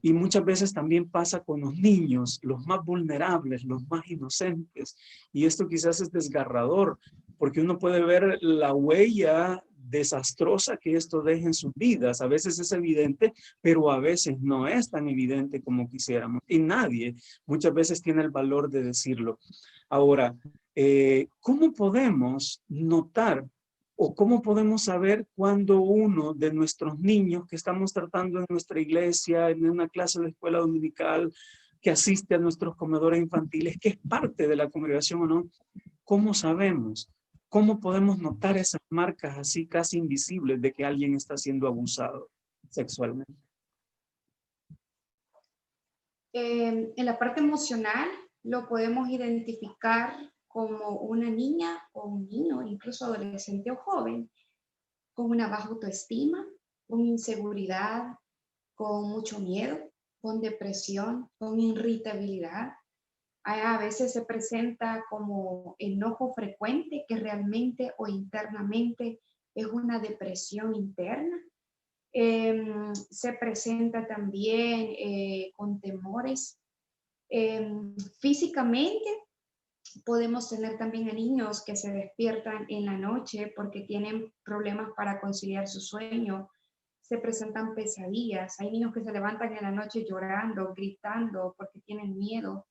Y muchas veces también pasa con los niños, los más vulnerables, los más inocentes. Y esto quizás es desgarrador, porque uno puede ver la huella desastrosa que esto deja en sus vidas. A veces es evidente, pero a veces no es tan evidente como quisiéramos. Y nadie muchas veces tiene el valor de decirlo. Ahora, ¿cómo podemos notar o cómo podemos saber cuando uno de nuestros niños que estamos tratando en nuestra iglesia, en una clase de escuela dominical, que asiste a nuestros comedores infantiles, que es parte de la congregación o no? ¿Cómo sabemos? ¿Cómo podemos notar esas marcas así casi invisibles de que alguien está siendo abusado sexualmente? En la parte emocional lo podemos identificar como una niña o un niño, incluso adolescente o joven, con una baja autoestima, con inseguridad, con mucho miedo, con depresión, con irritabilidad. A veces se presenta como enojo frecuente que realmente o internamente es una depresión interna. Se presenta también con temores. Físicamente podemos tener también a niños que se despiertan en la noche porque tienen problemas para conciliar su sueño. Se presentan pesadillas. Hay niños que se levantan en la noche llorando, gritando porque tienen miedo.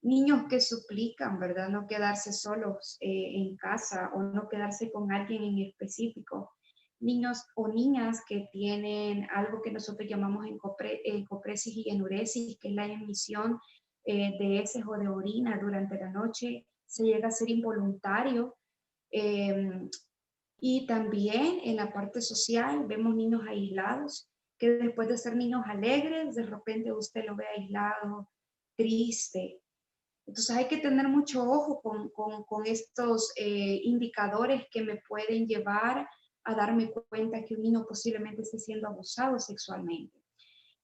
Niños que suplican, ¿verdad? No quedarse solos en casa o no quedarse con alguien en específico. niños o niñas que tienen algo que nosotros llamamos encopresis y enuresis, que es la emisión de heces o de orina durante la noche, se llega a ser involuntario. Y también en la parte social vemos niños aislados, que después de ser niños alegres, de repente usted lo ve aislado, triste. Entonces hay que tener mucho ojo con estos indicadores que me pueden llevar a darme cuenta que un niño posiblemente esté siendo abusado sexualmente.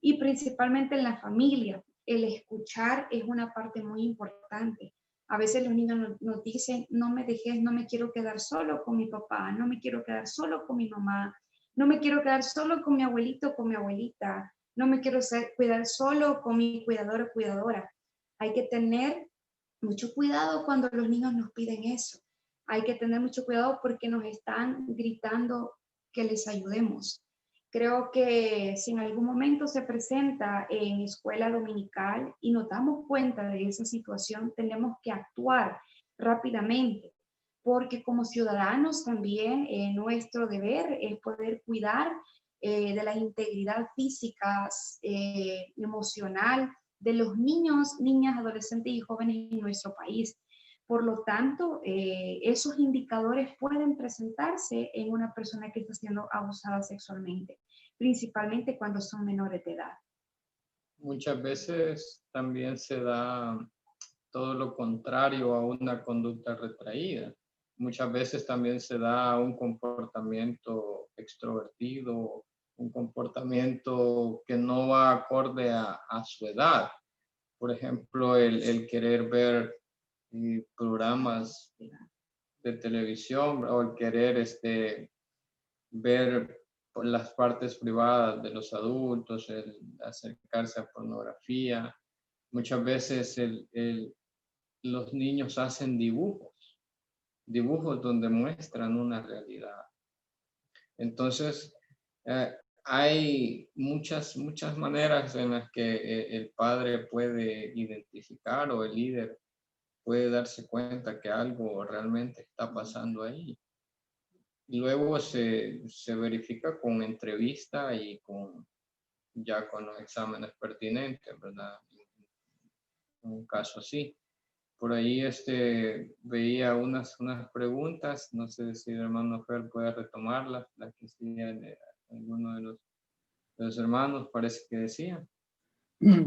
Y principalmente en la familia, el escuchar es una parte muy importante. A veces los niños nos dicen, no me dejes, no me quiero quedar solo con mi papá, no me quiero quedar solo con mi mamá, no me quiero quedar solo con mi abuelito o con mi abuelita, no me quiero cuidar solo con mi cuidador o cuidadora. Hay que tener mucho cuidado cuando los niños nos piden eso. Hay que tener mucho cuidado porque nos están gritando que les ayudemos. Creo que si en algún momento se presenta en escuela dominical y nos damos cuenta de esa situación, tenemos que actuar rápidamente, porque como ciudadanos también nuestro deber es poder cuidar de la integridad física, emocional de los niños, niñas, adolescentes y jóvenes en nuestro país. Por lo tanto, esos indicadores pueden presentarse en una persona que está siendo abusada sexualmente, principalmente cuando son menores de edad. Muchas veces también se da todo lo contrario a una conducta retraída. Muchas veces también se da un comportamiento extrovertido, un comportamiento que no va acorde a su edad. Por ejemplo, el querer ver programas de televisión o el querer ver las partes privadas de los adultos, el acercarse a pornografía. Muchas veces los niños hacen dibujos donde muestran una realidad. Entonces, hay muchas maneras en las que el padre puede identificar o el líder puede darse cuenta que algo realmente está pasando ahí. Y luego se verifica con entrevista y ya con los exámenes pertinentes, ¿verdad? En un caso así. Por ahí veía unas preguntas, no sé si el hermano Fer puede retomarlas, las que hacía alguno de los hermanos, parece que decía.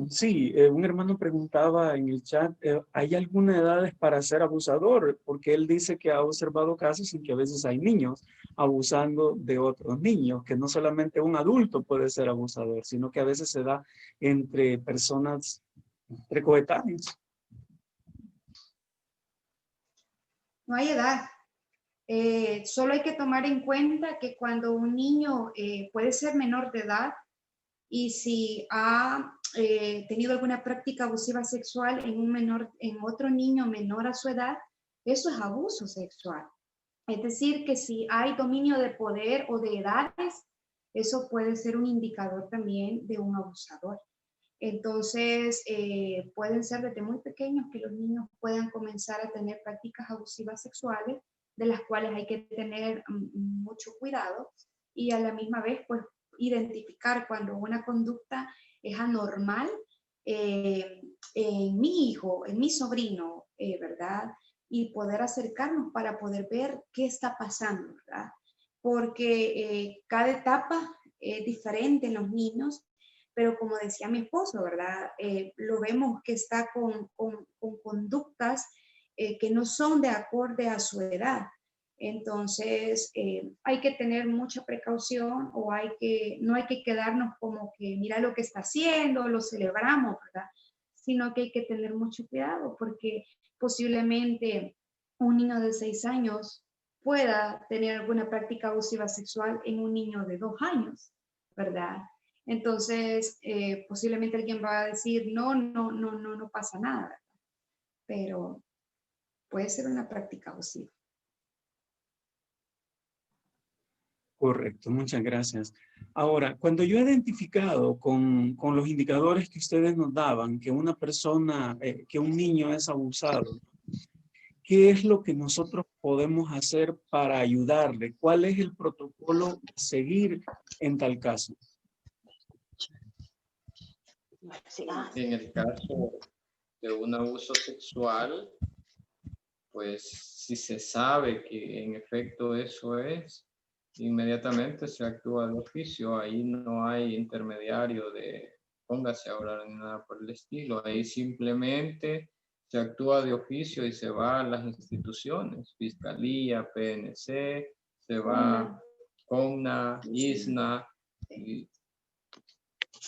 Sí, un hermano preguntaba en el chat, ¿hay alguna edad para ser abusador? Porque él dice que ha observado casos en que a veces hay niños abusando de otros niños, que no solamente un adulto puede ser abusador, sino que a veces se da entre personas, entre coetáneos. No hay edad. Solo hay que tomar en cuenta que cuando un niño puede ser menor de edad y si ha tenido alguna práctica abusiva sexual en otro niño menor a su edad, eso es abuso sexual. Es decir, que si hay dominio de poder o de edades, eso puede ser un indicador también de un abusador. Entonces, pueden ser desde muy pequeños que los niños puedan comenzar a tener prácticas abusivas sexuales, de las cuales hay que tener mucho cuidado y a la misma vez, pues, identificar cuando una conducta es anormal en mi hijo, en mi sobrino, ¿verdad? Y poder acercarnos para poder ver qué está pasando, ¿verdad? Porque cada etapa es diferente en los niños, pero como decía mi esposo, ¿verdad? Lo vemos que está con conductas que no son de acorde a su edad. Entonces, hay que tener mucha precaución o no hay que quedarnos como que mira lo que está haciendo, lo celebramos, ¿verdad? Sino que hay que tener mucho cuidado porque posiblemente un niño de 6 años pueda tener alguna práctica abusiva sexual en un niño de 2 años, ¿verdad? Entonces, posiblemente alguien va a decir, no pasa nada, ¿verdad? Pero puede ser una práctica abusiva. Correcto, muchas gracias. Ahora, cuando yo he identificado con los indicadores que ustedes nos daban, que una persona, que un niño es abusado, ¿qué es lo que nosotros podemos hacer para ayudarle? ¿Cuál es el protocolo a seguir en tal caso? En el caso de un abuso sexual, pues si se sabe que en efecto eso es, inmediatamente se actúa de oficio. Ahí no hay intermediario de póngase a orar ni nada por el estilo. Ahí simplemente se actúa de oficio y se va a las instituciones, Fiscalía, PNC, se va CONA, ISNA. Y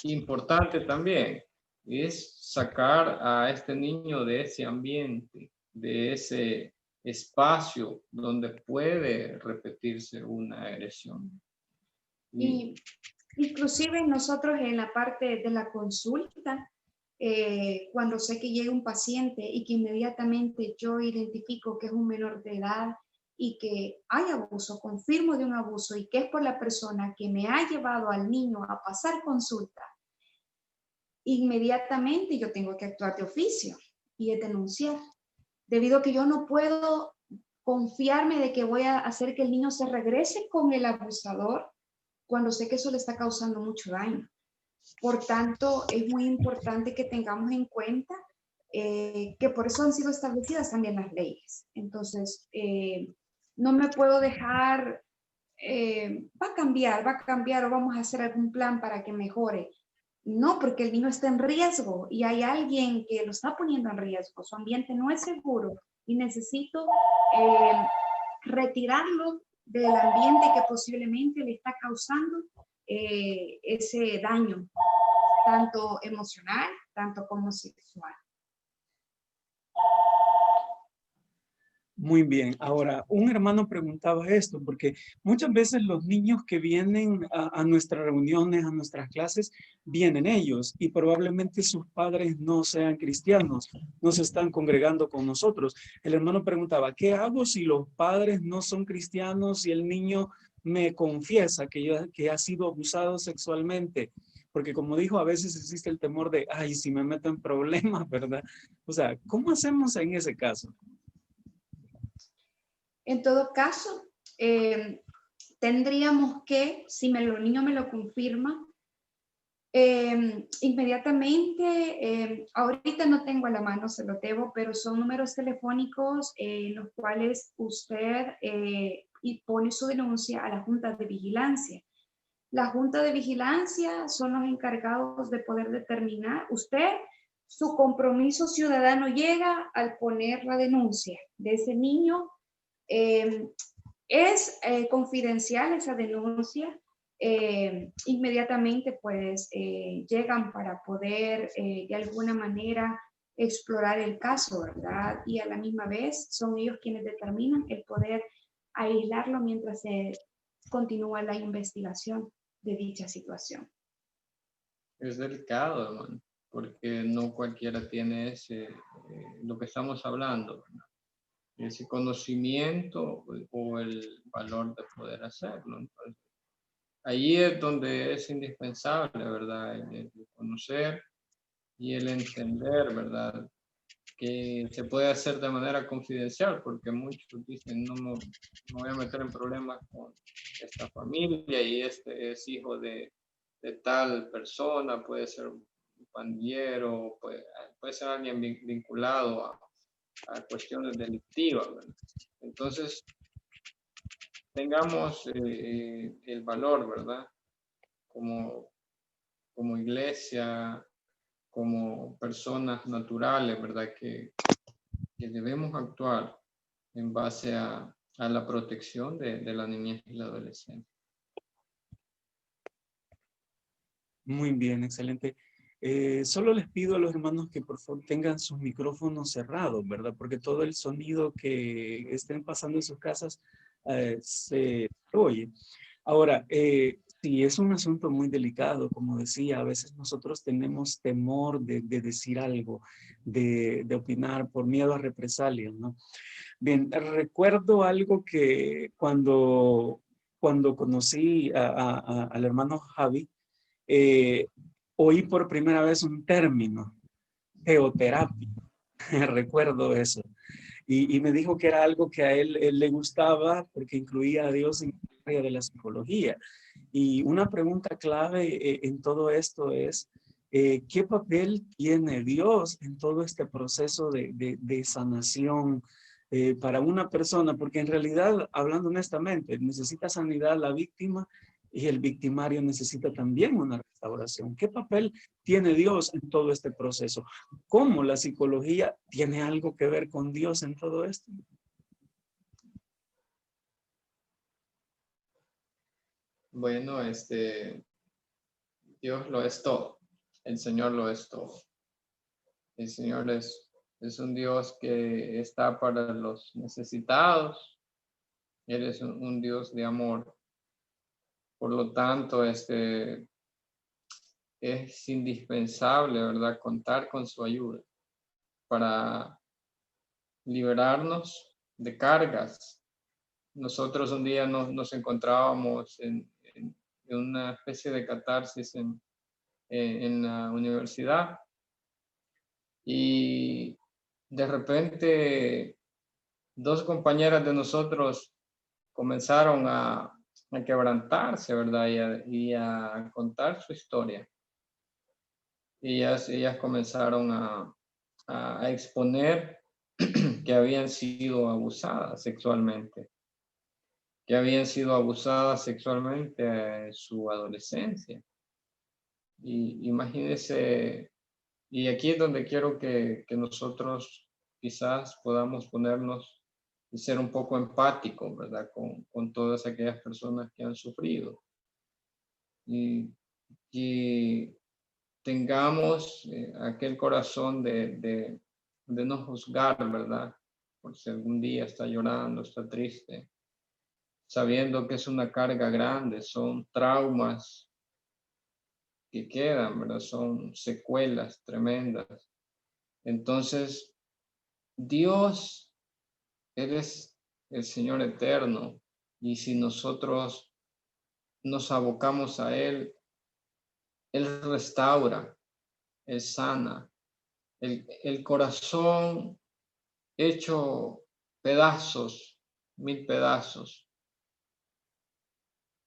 importante también es sacar a este niño de ese ambiente, de ese espacio donde puede repetirse una agresión. Y inclusive nosotros en la parte de la consulta, cuando sé que llega un paciente y que inmediatamente yo identifico que es un menor de edad y que hay abuso, confirmo de un abuso y que es por la persona que me ha llevado al niño a pasar consulta, inmediatamente yo tengo que actuar de oficio y denunciar, debido a que yo no puedo confiarme de que voy a hacer que el niño se regrese con el abusador cuando sé que eso le está causando mucho daño. Por tanto, es muy importante que tengamos en cuenta que por eso han sido establecidas también las leyes. Entonces, no me puedo dejar, va a cambiar o vamos a hacer algún plan para que mejore. No, porque el niño está en riesgo y hay alguien que lo está poniendo en riesgo. Su ambiente no es seguro y necesito retirarlo del ambiente que posiblemente le está causando ese daño, tanto emocional, tanto como sexual. Muy bien. Ahora, un hermano preguntaba esto, porque muchas veces los niños que vienen a nuestras reuniones, a nuestras clases, vienen ellos y probablemente sus padres no sean cristianos, no se están congregando con nosotros. El hermano preguntaba, ¿qué hago si los padres no son cristianos y el niño me confiesa que ha sido abusado sexualmente? Porque como dijo, a veces existe el temor de, ay, si me meto en problemas, ¿verdad? O sea, ¿cómo hacemos en ese caso? En todo caso, tendríamos que, si el niño me lo confirma, inmediatamente, ahorita no tengo a la mano, se lo debo, pero son números telefónicos en los cuales usted y pone su denuncia a la Junta de Vigilancia. La Junta de Vigilancia son los encargados de poder determinar usted, su compromiso ciudadano llega al poner la denuncia de ese niño. Es confidencial esa denuncia. Inmediatamente pues llegan para poder de alguna manera explorar el caso, ¿verdad? Y a la misma vez son ellos quienes determinan el poder aislarlo mientras se continúa la investigación de dicha situación. Es delicado, hermano, porque no cualquiera tiene lo que estamos hablando, ¿verdad? Ese conocimiento o el valor de poder hacerlo. Entonces, ahí es donde es indispensable, ¿verdad? El conocer y el entender, ¿verdad? Que se puede hacer de manera confidencial, porque muchos dicen, no me voy a meter en problemas con esta familia y este es hijo de tal persona, puede ser un pandillero, puede ser alguien vinculado a cuestiones delictivas, ¿verdad? Entonces, tengamos el valor, ¿verdad? Como iglesia, como personas naturales, ¿verdad? Que debemos actuar en base a la protección de la niñez y la adolescencia. Muy bien, excelente. Solo les pido a los hermanos que por favor tengan sus micrófonos cerrados, ¿verdad? Porque todo el sonido que estén pasando en sus casas se oye. Ahora, sí, es un asunto muy delicado, como decía, a veces nosotros tenemos temor de decir algo, de opinar por miedo a represalias, ¿no? Bien, recuerdo algo que cuando conocí al hermano Javi, oí por primera vez un término, geoterapia. Recuerdo eso. Y me dijo que era algo que a él le gustaba porque incluía a Dios en el área de la psicología. Y una pregunta clave en todo esto es, ¿qué papel tiene Dios en todo este proceso de sanación para una persona? Porque en realidad, hablando honestamente, necesita sanidad la víctima y el victimario necesita también una restauración. ¿Qué papel tiene Dios en todo este proceso? ¿Cómo la psicología tiene algo que ver con Dios en todo esto? Bueno, Dios lo es todo. El Señor lo es todo. El Señor es un Dios que está para los necesitados. Él es un Dios de amor. Por lo tanto, es indispensable, ¿verdad?, contar con su ayuda para liberarnos de cargas. Nosotros un día nos encontrábamos en una especie de catarsis en la universidad y de repente dos compañeras de nosotros comenzaron a quebrantarse, ¿verdad? Y a contar su historia. Ellas comenzaron a exponer que habían sido abusadas sexualmente, en su adolescencia. Y imagínense, y aquí es donde quiero que nosotros quizás podamos ponernos y ser un poco empáticos, ¿verdad? Con todas aquellas personas que han sufrido. Y tengamos aquel corazón de no juzgar, ¿verdad? Por si algún día está llorando, está triste, sabiendo que es una carga grande, son traumas que quedan, ¿verdad? Son secuelas tremendas. Entonces, Dios, Él es el Señor eterno, y si nosotros nos abocamos a Él, Él restaura, Él sana. El corazón hecho pedazos, 1000 pedazos,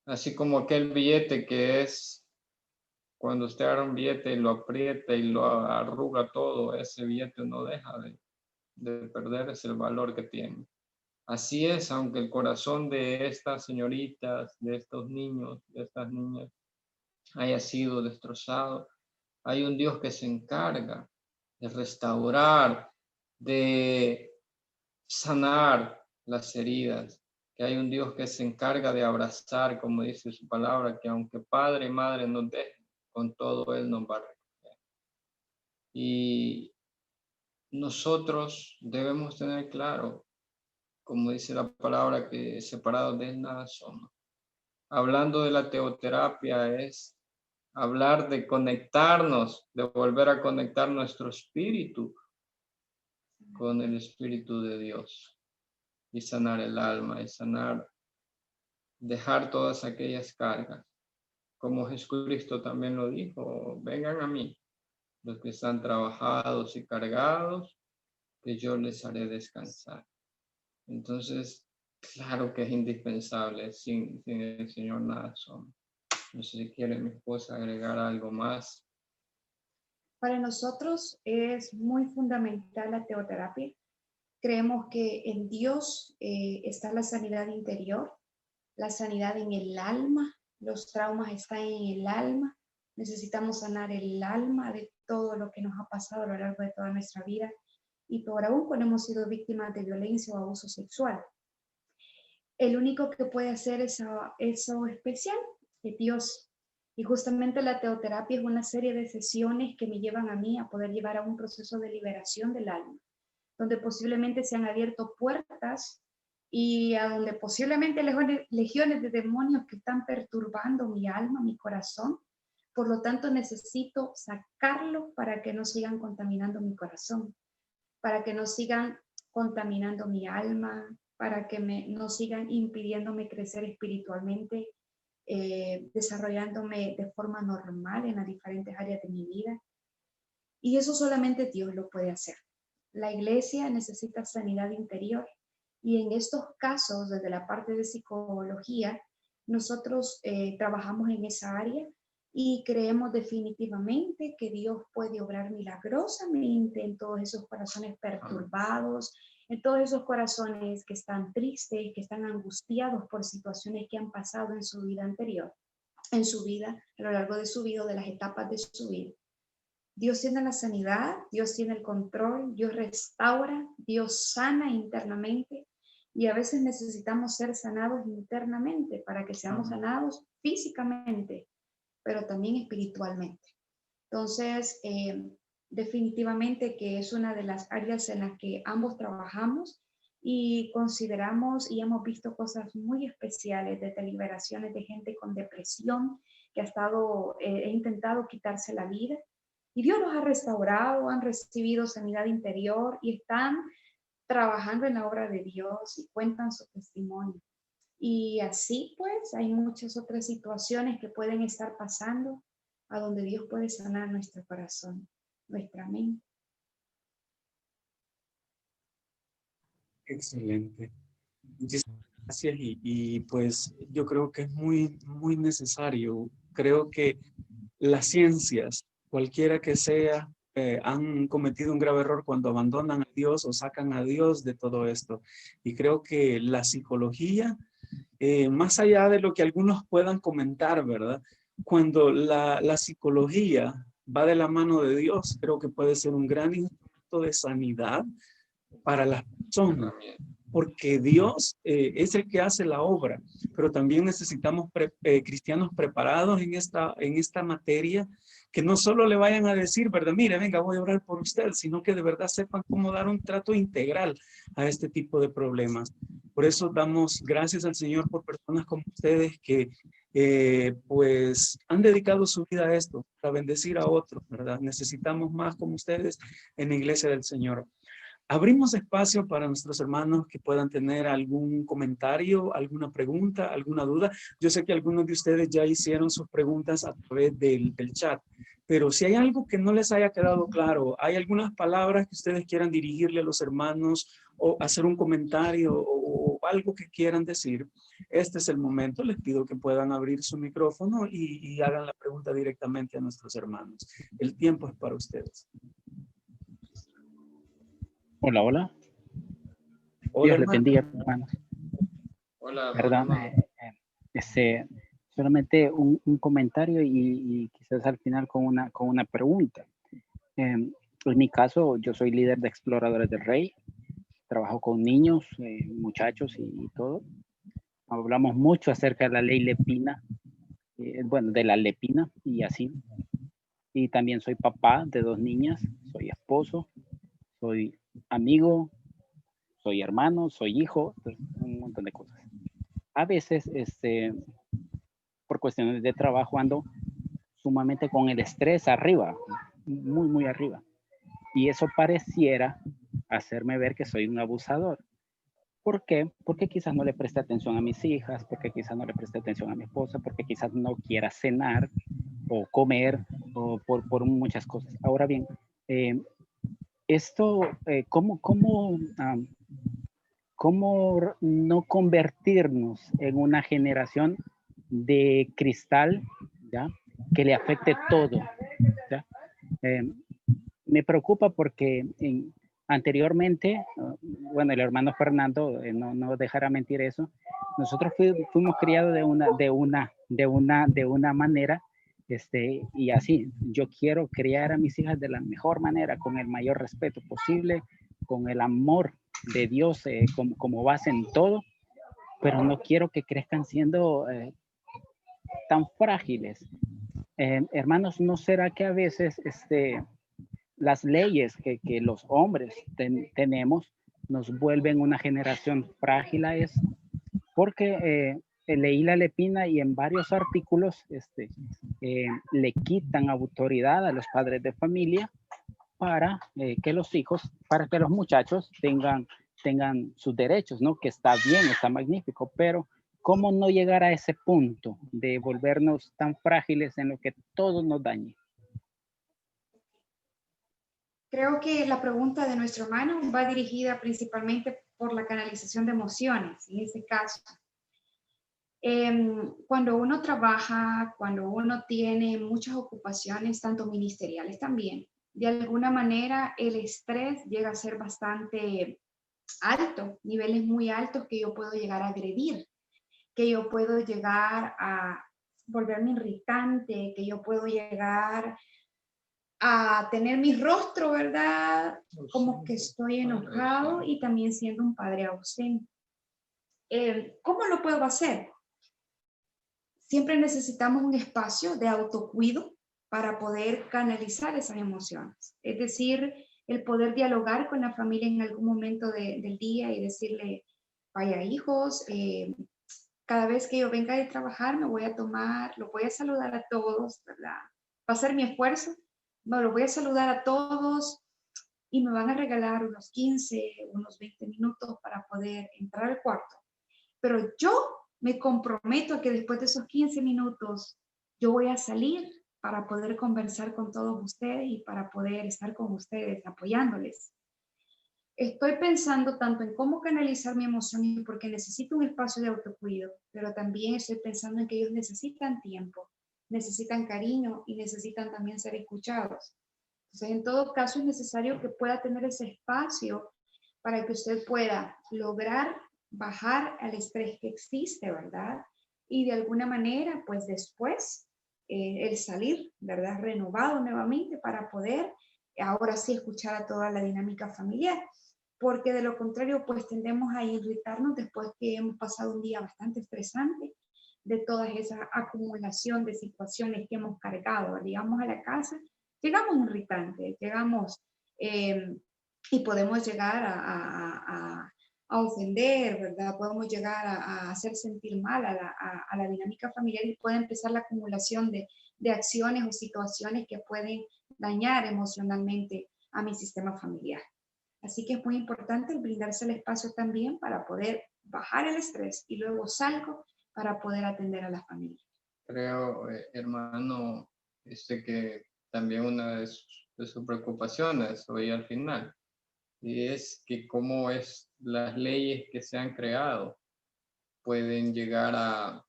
así como aquel billete que es, cuando usted agarra un billete y lo aprieta y lo arruga todo, ese billete no deja de perder ese valor que tiene. Así es, aunque el corazón de estas señoritas, de estos niños, de estas niñas haya sido destrozado, hay un Dios que se encarga de restaurar, de sanar las heridas, que hay un Dios que se encarga de abrazar, como dice su palabra, que aunque padre y madre nos dejen, con todo Él nos va a recoger. Y nosotros debemos tener claro, como dice la palabra, que separados de Él nada somos. Hablando de la teoterapia es hablar de conectarnos, de volver a conectar nuestro espíritu con el Espíritu de Dios y sanar el alma y sanar, dejar todas aquellas cargas. Como Jesucristo también lo dijo, vengan a mí, los que están trabajados y cargados, que yo les haré descansar. Entonces, claro que es indispensable, sin el Señor nada somos. No sé si quiere mi esposa agregar algo más. Para nosotros es muy fundamental la teoterapia. Creemos que en Dios está la sanidad interior, la sanidad en el alma, los traumas están en el alma. Necesitamos sanar el alma de todo lo que nos ha pasado a lo largo de toda nuestra vida y por aún cuando hemos sido víctimas de violencia o abuso sexual. El único que puede hacer eso especial es Dios. Y justamente la teoterapia es una serie de sesiones que me llevan a mí a poder llevar a un proceso de liberación del alma, donde posiblemente se han abierto puertas y a donde posiblemente legiones de demonios que están perturbando mi alma, mi corazón. Por lo tanto, necesito sacarlo para que no sigan contaminando mi corazón, para que no sigan contaminando mi alma, para que no sigan impidiéndome crecer espiritualmente, desarrollándome de forma normal en las diferentes áreas de mi vida. Y eso solamente Dios lo puede hacer. La iglesia necesita sanidad interior y en estos casos, desde la parte de psicología, nosotros trabajamos en esa área y creemos definitivamente que Dios puede obrar milagrosamente en todos esos corazones perturbados, en todos esos corazones que están tristes, que están angustiados por situaciones que han pasado en su vida anterior, en su vida, a lo largo de su vida, de las etapas de su vida. Dios tiene la sanidad, Dios tiene el control, Dios restaura, Dios sana internamente y a veces necesitamos ser sanados internamente para que seamos sanados físicamente, pero también espiritualmente. Entonces, definitivamente que es una de las áreas en las que ambos trabajamos y consideramos y hemos visto cosas muy especiales desde liberaciones de gente con depresión que ha estado, intentado quitarse la vida. Y Dios los ha restaurado, han recibido sanidad interior y están trabajando en la obra de Dios y cuentan su testimonio. Y así pues hay muchas otras situaciones que pueden estar pasando a donde Dios puede sanar nuestro corazón, nuestra mente. Excelente. Muchísimas gracias y pues yo creo que es muy, muy necesario. Creo que las ciencias, cualquiera que sea, han cometido un grave error cuando abandonan a Dios o sacan a Dios de todo esto. Y creo que la psicología, más allá de lo que algunos puedan comentar, ¿verdad? Cuando la psicología va de la mano de Dios, creo que puede ser un gran instrumento de sanidad para las personas, porque Dios es el que hace la obra, pero también necesitamos cristianos preparados en esta materia, que no solo le vayan a decir, ¿verdad? Mire, venga, voy a orar por usted, sino que de verdad sepan cómo dar un trato integral a este tipo de problemas. Por eso damos gracias al Señor por personas como ustedes que pues han dedicado su vida a esto, para bendecir a otros, ¿verdad? Necesitamos más como ustedes en la iglesia del Señor. Abrimos espacio para nuestros hermanos que puedan tener algún comentario, alguna pregunta, alguna duda. Yo sé que algunos de ustedes ya hicieron sus preguntas a través del chat, pero si hay algo que no les haya quedado claro, hay algunas palabras que ustedes quieran dirigirle a los hermanos o hacer un comentario o algo que quieran decir, este es el momento. Les pido que puedan abrir su micrófono y hagan la pregunta directamente a nuestros hermanos. El tiempo es para ustedes. Hola, hola. Hola, Dios les hermano. bendiga, hermanos. Hola, Perdón, hermano. solamente un comentario y quizás al final con una pregunta. En mi caso, yo soy líder de Exploradores del Rey. Trabajo con niños, muchachos y todo. Hablamos mucho acerca de la ley Lepina, bueno, de la lepina y así. Y también soy papá de 2 niñas, soy esposo, soy amigo, soy hermano, soy hijo, un montón de cosas. A veces, por cuestiones de trabajo, ando sumamente con el estrés arriba, muy, muy arriba. Y eso pareciera hacerme ver que soy un abusador. ¿Por qué? Porque quizás no le presté atención a mis hijas, porque quizás no le presté atención a mi esposa, porque quizás no quiera cenar o comer o por muchas cosas. Ahora bien, esto, ¿cómo no convertirnos en una generación de cristal, ¿ya? Que le afecte todo, ¿ya? Me preocupa porque anteriormente, bueno, el hermano Fernando no dejará mentir eso, nosotros fuimos criados de una manera, y así, yo quiero criar a mis hijas de la mejor manera, con el mayor respeto posible, con el amor de Dios como base en todo, pero no quiero que crezcan siendo tan frágiles. Hermanos, ¿no será que a veces las leyes que los hombres tenemos nos vuelven una generación frágil a eso? Porque leí la Lepina y en varios artículos le quitan autoridad a los padres de familia para que los muchachos tengan sus derechos, ¿no? Que está bien, está magnífico, pero ¿cómo no llegar a ese punto de volvernos tan frágiles en lo que todo nos dañe? Creo que la pregunta de nuestro hermano va dirigida principalmente por la canalización de emociones, en ese caso. Cuando uno trabaja, cuando uno tiene muchas ocupaciones, tanto ministeriales también, de alguna manera el estrés llega a ser bastante alto, niveles muy altos que yo puedo llegar a agredir, que yo puedo llegar a volverme irritante, que yo puedo llegar a tener mi rostro, ¿verdad? Como que estoy enojado y también siendo un padre ausente. ¿Cómo lo puedo hacer? Siempre necesitamos un espacio de autocuido para poder canalizar esas emociones. Es decir, el poder dialogar con la familia en algún momento del día y decirle, vaya hijos, cada vez que yo venga de trabajar me voy a tomar, lo voy a saludar a todos, ¿verdad? Va a ser mi esfuerzo, no, lo voy a saludar a todos y me van a regalar unos 15, unos 20 minutos para poder entrar al cuarto. Pero yo me comprometo a que después de esos 15 minutos yo voy a salir para poder conversar con todos ustedes y para poder estar con ustedes apoyándoles. Estoy pensando tanto en cómo canalizar mi emoción porque necesito un espacio de autocuido, pero también estoy pensando en que ellos necesitan tiempo, necesitan cariño y necesitan también ser escuchados. Entonces, en todo caso, es necesario que pueda tener ese espacio para que usted pueda lograr bajar al estrés que existe, ¿verdad? Y de alguna manera, pues después, el salir, ¿verdad? Renovado nuevamente para poder ahora sí escuchar a toda la dinámica familiar. Porque de lo contrario, pues tendemos a irritarnos después que hemos pasado un día bastante estresante de toda esa acumulación de situaciones que hemos cargado. Llegamos a la casa, llegamos irritantes, llegamos y podemos llegar a ofender, ¿verdad? Podemos llegar a hacer sentir mal a la dinámica familiar y puede empezar la acumulación de acciones o situaciones que pueden dañar emocionalmente a mi sistema familiar. Así que es muy importante el brindarse el espacio también para poder bajar el estrés y luego salgo para poder atender a la familia. Creo, hermano, que también una de sus preocupaciones hoy al final, y es que cómo es las leyes que se han creado pueden llegar a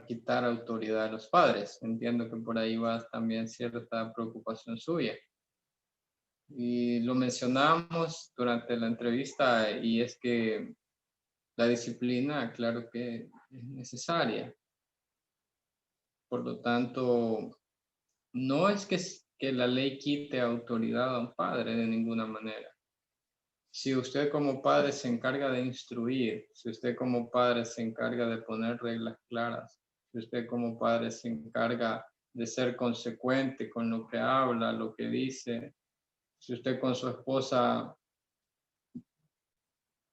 quitar autoridad a los padres. Entiendo que por ahí va también cierta preocupación suya. Y lo mencionamos durante la entrevista y es que la disciplina, claro que es necesaria. Por lo tanto, no es que la ley quite autoridad a un padre de ninguna manera. Si usted como padre se encarga de instruir, si usted como padre se encarga de poner reglas claras, si usted como padre se encarga de ser consecuente con lo que habla, lo que dice, si usted con su esposa,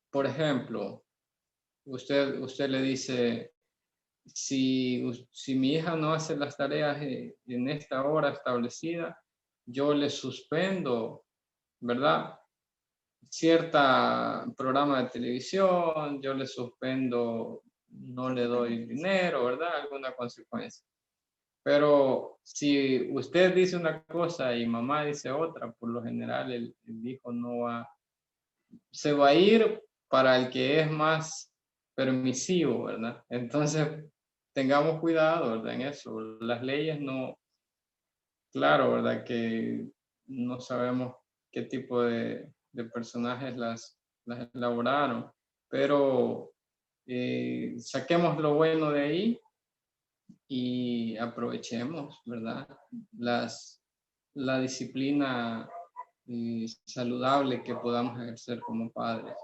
por ejemplo, usted le dice, si mi hija no hace las tareas en esta hora establecida, yo le suspendo, ¿verdad? Cierta programa de televisión, yo le suspendo, no le doy dinero, ¿verdad? Alguna consecuencia. Pero si usted dice una cosa y mamá dice otra, por lo general el hijo no va, se va a ir para el que es más permisivo, ¿verdad? Entonces, tengamos cuidado, ¿verdad? En eso. Las leyes no, claro, ¿verdad? Que no sabemos qué tipo de personajes las elaboraron, pero saquemos lo bueno de ahí y aprovechemos, ¿verdad? La disciplina saludable que podamos ejercer como padres,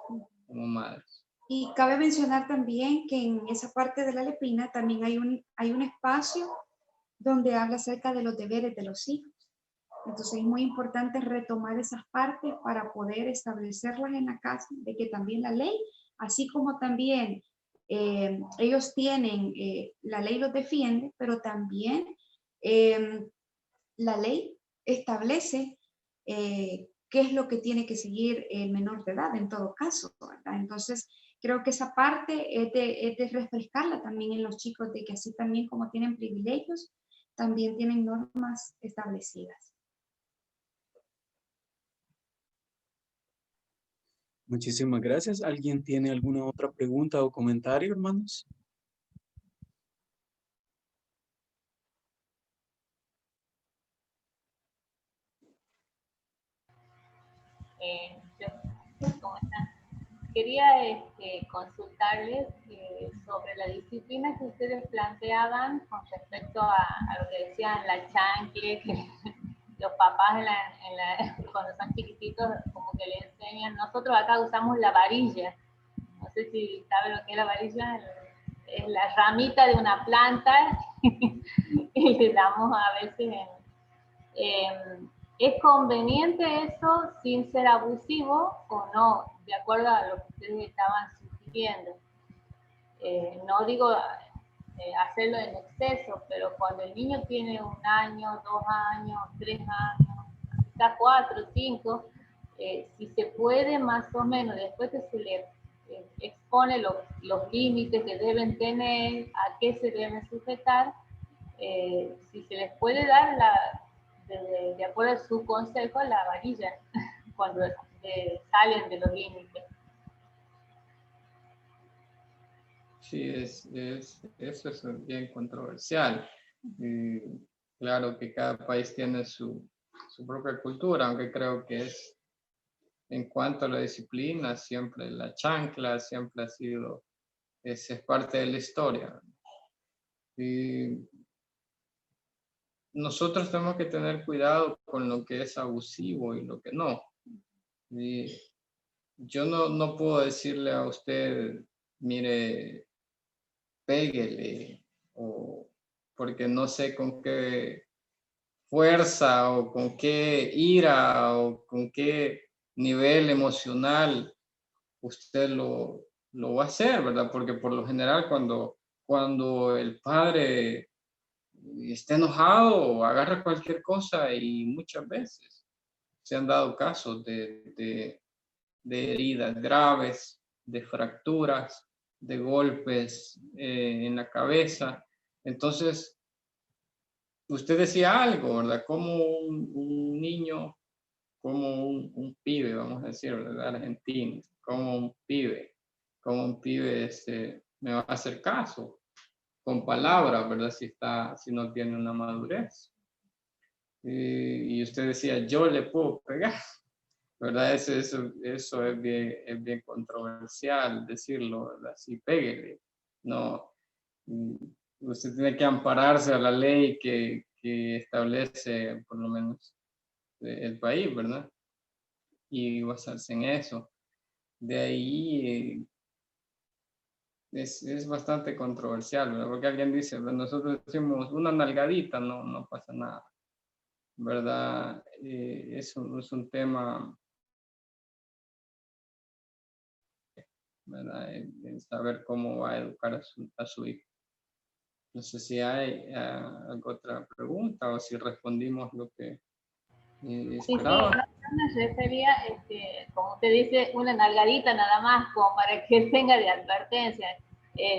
como madres. Y cabe mencionar también que en esa parte de la Lepina también hay un espacio donde habla acerca de los deberes de los hijos. Entonces es muy importante retomar esas partes para poder establecerlas en la casa, de que también la ley, así como también ellos tienen, la ley los defiende, pero también la ley establece qué es lo que tiene que seguir el menor de edad en todo caso, ¿verdad? Entonces, creo que esa parte es de refrescarla también en los chicos, de que así también como tienen privilegios, también tienen normas establecidas. Muchísimas gracias. ¿Alguien tiene alguna otra pregunta o comentario, hermanos? ¿Cómo están? Quería consultarles sobre la disciplina que ustedes planteaban con respecto a lo que decían la chancle, que los papás cuando son chiquititos como que le enseñan. Nosotros acá usamos la varilla. No sé si saben lo que es la varilla. Es la ramita de una planta y le damos a veces ¿es conveniente eso sin ser abusivo o no? De acuerdo a lo que ustedes estaban sugiriendo. No digo hacerlo en exceso, pero cuando el niño tiene 1 año, 2 años, 3 años, quizás 4, 5, si se puede más o menos, después que se le expone los límites que deben tener, a qué se deben sujetar, si se les puede dar de acuerdo a su consejo, la varilla, cuando salen de los límites. Sí, eso es bien controversial. Claro que cada país tiene su propia cultura, aunque creo que en cuanto a la disciplina, siempre la chancla siempre ha sido, es parte de la historia. Y nosotros tenemos que tener cuidado con lo que es abusivo y lo que no. Y yo no puedo decirle a usted, mire, péguele, o porque no sé con qué fuerza o con qué ira o con qué nivel emocional usted lo va a hacer, ¿verdad? Porque por lo general cuando el padre está enojado, agarra cualquier cosa, y muchas veces se han dado casos de heridas graves, de fracturas, de golpes en la cabeza. Entonces, usted decía algo, ¿verdad? Como un niño, como un pibe, vamos a decir, ¿verdad? Argentino, como un pibe me va a hacer caso con palabras, ¿verdad? Si no tiene una madurez. Y usted decía, yo le puedo pegar, ¿verdad? Eso es bien controversial decirlo, ¿verdad? Sí, péguele. No, usted tiene que ampararse a la ley que establece por lo menos el país, ¿verdad? Y basarse en eso. De ahí es bastante controversial, ¿verdad? Porque alguien dice, nosotros decimos una nalgadita, no pasa nada, ¿verdad? Es un tema, ¿verdad? En saber cómo va a educar a su hijo. No sé si hay alguna otra pregunta o si respondimos lo que esperaba. Sí, yo me refería, como usted dice, una nalgadita nada más, como para que tenga de advertencia.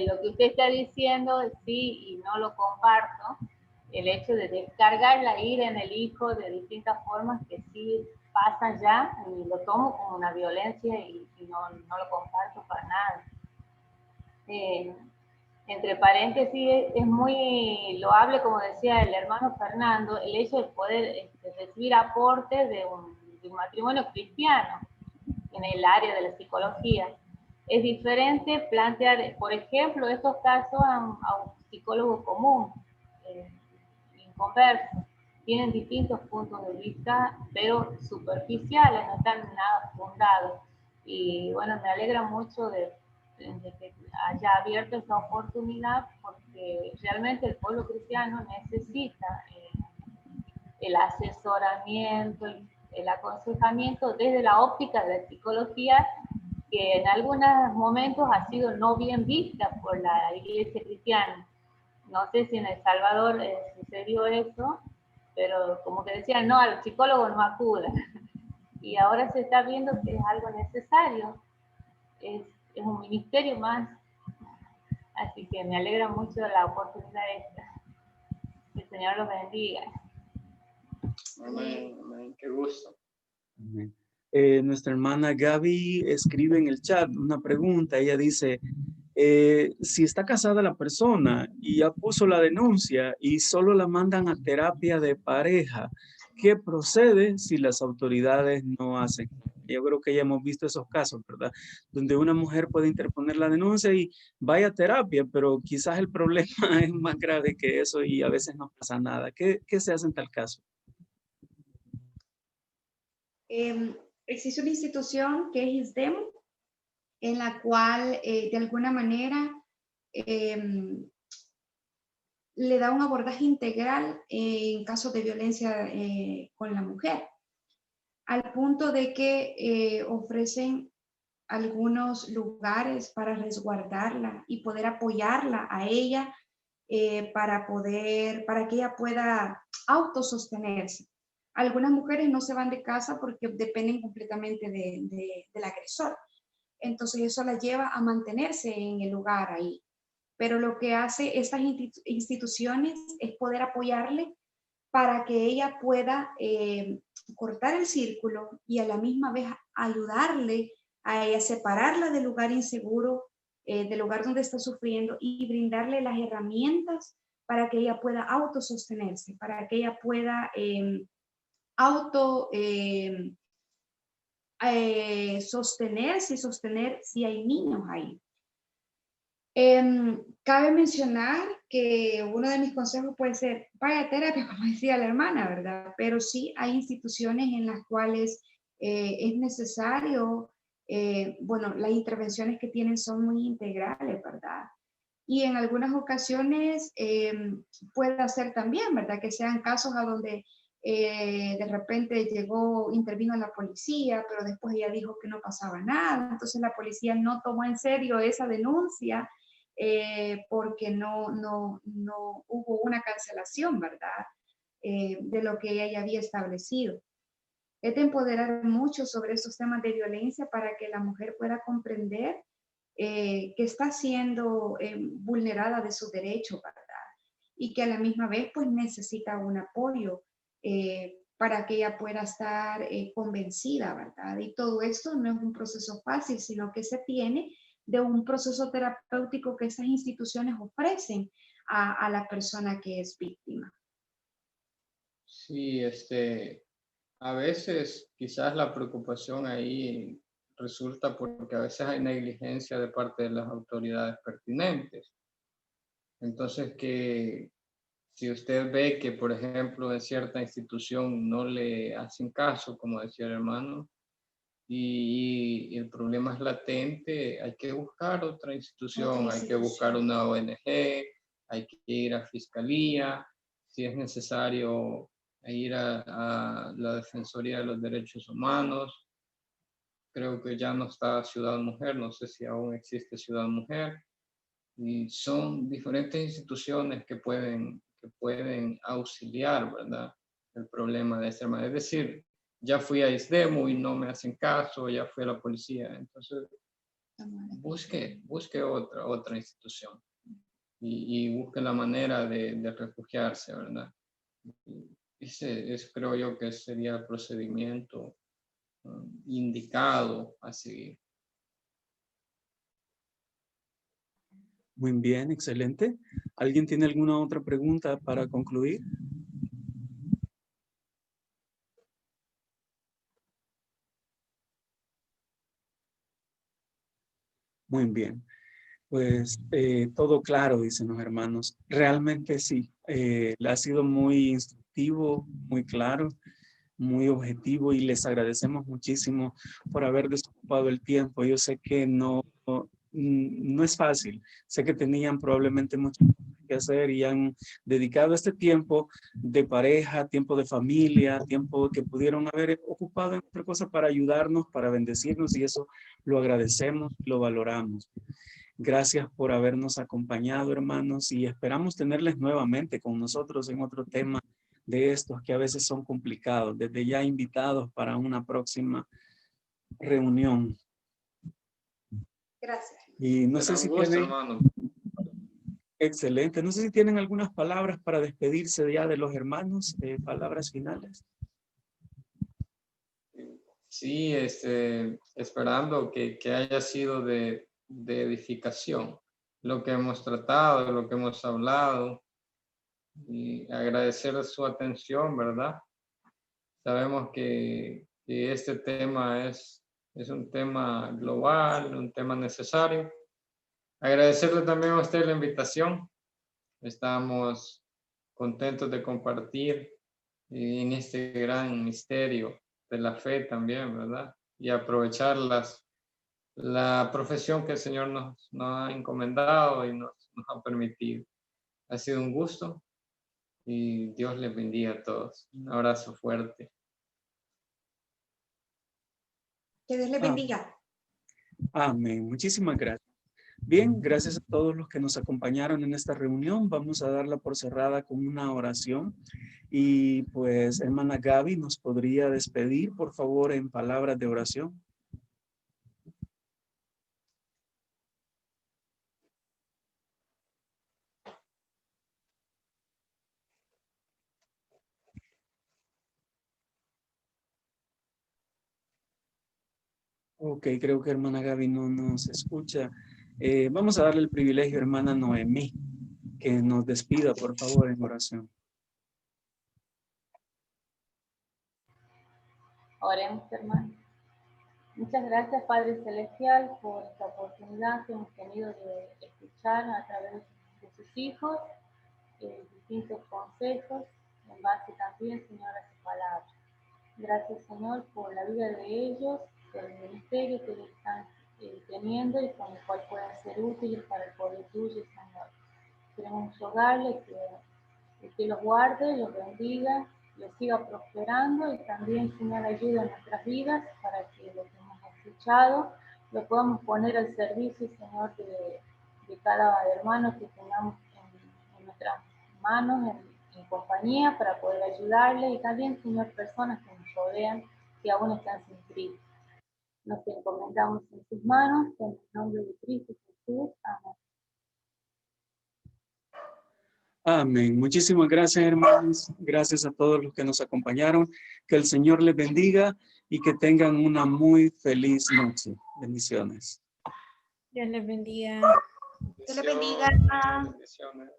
Lo que usted está diciendo, sí, y no lo comparto, el hecho de descargar la ira en el hijo de distintas formas que sí pasa ya, y lo tomo como una violencia y no lo comparto para nada. Entre paréntesis, es muy loable, como decía el hermano Fernando, el hecho de poder recibir aportes de un matrimonio cristiano en el área de la psicología. Es diferente plantear, por ejemplo, estos casos a un psicólogo común, inconverso. Tienen distintos puntos de vista, pero superficiales, no están nada fundados. Y bueno, me alegra mucho de que haya abierto esa oportunidad, porque realmente el pueblo cristiano necesita el asesoramiento, el aconsejamiento desde la óptica de la psicología, que en algunos momentos ha sido no bien vista por la iglesia cristiana. No sé si en El Salvador sucedió eso, pero como que decían, no, al psicólogo no acuda. Y ahora se está viendo que es algo necesario, es un ministerio más. Así que me alegra mucho la oportunidad esta. Que el Señor los bendiga. Amén, amén, qué gusto. Amén. Nuestra hermana Gaby escribe en el chat una pregunta. Ella dice, si está casada la persona y ya puso la denuncia y solo la mandan a terapia de pareja, ¿qué procede si las autoridades no hacen? Yo creo que ya hemos visto esos casos, ¿verdad? Donde una mujer puede interponer la denuncia y vaya a terapia, pero quizás el problema es más grave que eso y a veces no pasa nada. ¿Qué se hace en tal caso? Existe una institución que es ISDEM, en la cual de alguna manera le da un abordaje integral en casos de violencia con la mujer, al punto de que ofrecen algunos lugares para resguardarla y poder apoyarla a ella para que ella pueda autosostenerse. Algunas mujeres no se van de casa porque dependen completamente del agresor. Entonces eso la lleva a mantenerse en el lugar ahí. Pero lo que hace estas instituciones es poder apoyarle para que ella pueda cortar el círculo y a la misma vez ayudarle a ella, separarla del lugar inseguro, del lugar donde está sufriendo y brindarle las herramientas para que ella pueda autosostenerse, para que ella pueda sostenerse y sostener si hay niños ahí. Cabe mencionar que uno de mis consejos puede ser, vaya a terapia, como decía la hermana, ¿verdad? Pero sí hay instituciones en las cuales es necesario, bueno, las intervenciones que tienen son muy integrales, ¿verdad? Y en algunas ocasiones puede ser también, ¿verdad? Que sean casos a donde de repente intervino la policía, pero después ella dijo que no pasaba nada, entonces la policía no tomó en serio esa denuncia porque no hubo una cancelación, ¿verdad? De lo que ella ya había establecido. Es de empoderar mucho sobre esos temas de violencia para que la mujer pueda comprender que está siendo vulnerada de sus derechos, ¿verdad? Y que a la misma vez pues necesita un apoyo para que ella pueda estar convencida, ¿verdad? Y todo esto no es un proceso fácil, sino que se tiene de un proceso terapéutico que esas instituciones ofrecen a la persona que es víctima. Sí, a veces quizás la preocupación ahí resulta porque a veces hay negligencia de parte de las autoridades pertinentes. Entonces, que si usted ve que, por ejemplo, en cierta institución no le hacen caso, como decía el hermano, y el problema es latente, hay que buscar otra institución, hay que buscar una ONG, hay que ir a fiscalía, si es necesario ir a la Defensoría de los Derechos Humanos. Creo que ya no está Ciudad Mujer, no sé si aún existe Ciudad Mujer. Y son diferentes instituciones que pueden auxiliar, ¿verdad? El problema de esta manera. Es decir, ya fui a ISDEMU y no me hacen caso, ya fui a la policía. Entonces, busque otra institución y busque la manera de refugiarse, ¿verdad? Ese creo yo que sería el procedimiento indicado a seguir. Muy bien, excelente. ¿Alguien tiene alguna otra pregunta para concluir? Muy bien. Pues todo claro, dicen los hermanos. Realmente sí. Ha sido muy instructivo, muy claro, muy objetivo y les agradecemos muchísimo por haber desocupado el tiempo. Yo sé que no es fácil. Sé que tenían probablemente mucho que hacer y han dedicado este tiempo de pareja, tiempo de familia, tiempo que pudieron haber ocupado en otra cosa para ayudarnos, para bendecirnos y eso lo agradecemos, lo valoramos. Gracias por habernos acompañado, hermanos, y esperamos tenerles nuevamente con nosotros en otro tema de estos que a veces son complicados. Desde ya invitados para una próxima reunión. Gracias. Y no sé si tienen... hermano. Excelente. No sé si tienen algunas palabras para despedirse ya de los hermanos, palabras finales. sí, esperando que haya sido de edificación lo que hemos tratado, lo que hemos hablado, y agradecer su atención, ¿verdad? Sabemos que este tema es un tema global, un tema necesario. Agradecerle también a usted la invitación. Estamos contentos de compartir en este gran misterio de la fe también, ¿verdad? Y aprovechar la profesión que el Señor nos ha encomendado y nos ha permitido. Ha sido un gusto y Dios les bendiga a todos. Un abrazo fuerte. Que Dios les bendiga. Amén. Muchísimas gracias. Bien, gracias a todos los que nos acompañaron en esta reunión. Vamos a darla por cerrada con una oración. Y pues, hermana Gaby, ¿nos podría despedir, por favor, en palabras de oración? Ok, creo que hermana Gaby no nos escucha. Vamos a darle el privilegio a hermana Noemí, que nos despida, por favor, en oración. Oremos, hermanos. Muchas gracias, Padre Celestial, por esta oportunidad que hemos tenido de escuchar a través de sus hijos distintos consejos, en base también, Señor, a su palabra. Gracias, Señor, por la vida de ellos, por el ministerio que están teniendo y con el cual puedan ser útiles para el pueblo tuyo, Señor. Queremos rogarle que los guarde, los bendiga, los siga prosperando y también, Señor, ayuda en nuestras vidas para que lo que hemos escuchado lo podamos poner al servicio, Señor, de cada hermano que tengamos en nuestras manos, en compañía, para poder ayudarle, y también, Señor, personas que nos rodean que aún están sin Cristo. Nos encomendamos en sus manos, en el nombre de Cristo Jesús. Amén. Amén. Muchísimas gracias, hermanos. Gracias a todos los que nos acompañaron. Que el Señor les bendiga y que tengan una muy feliz noche. Bendiciones. Dios les bendiga. Dios les bendiga. Bendiciones.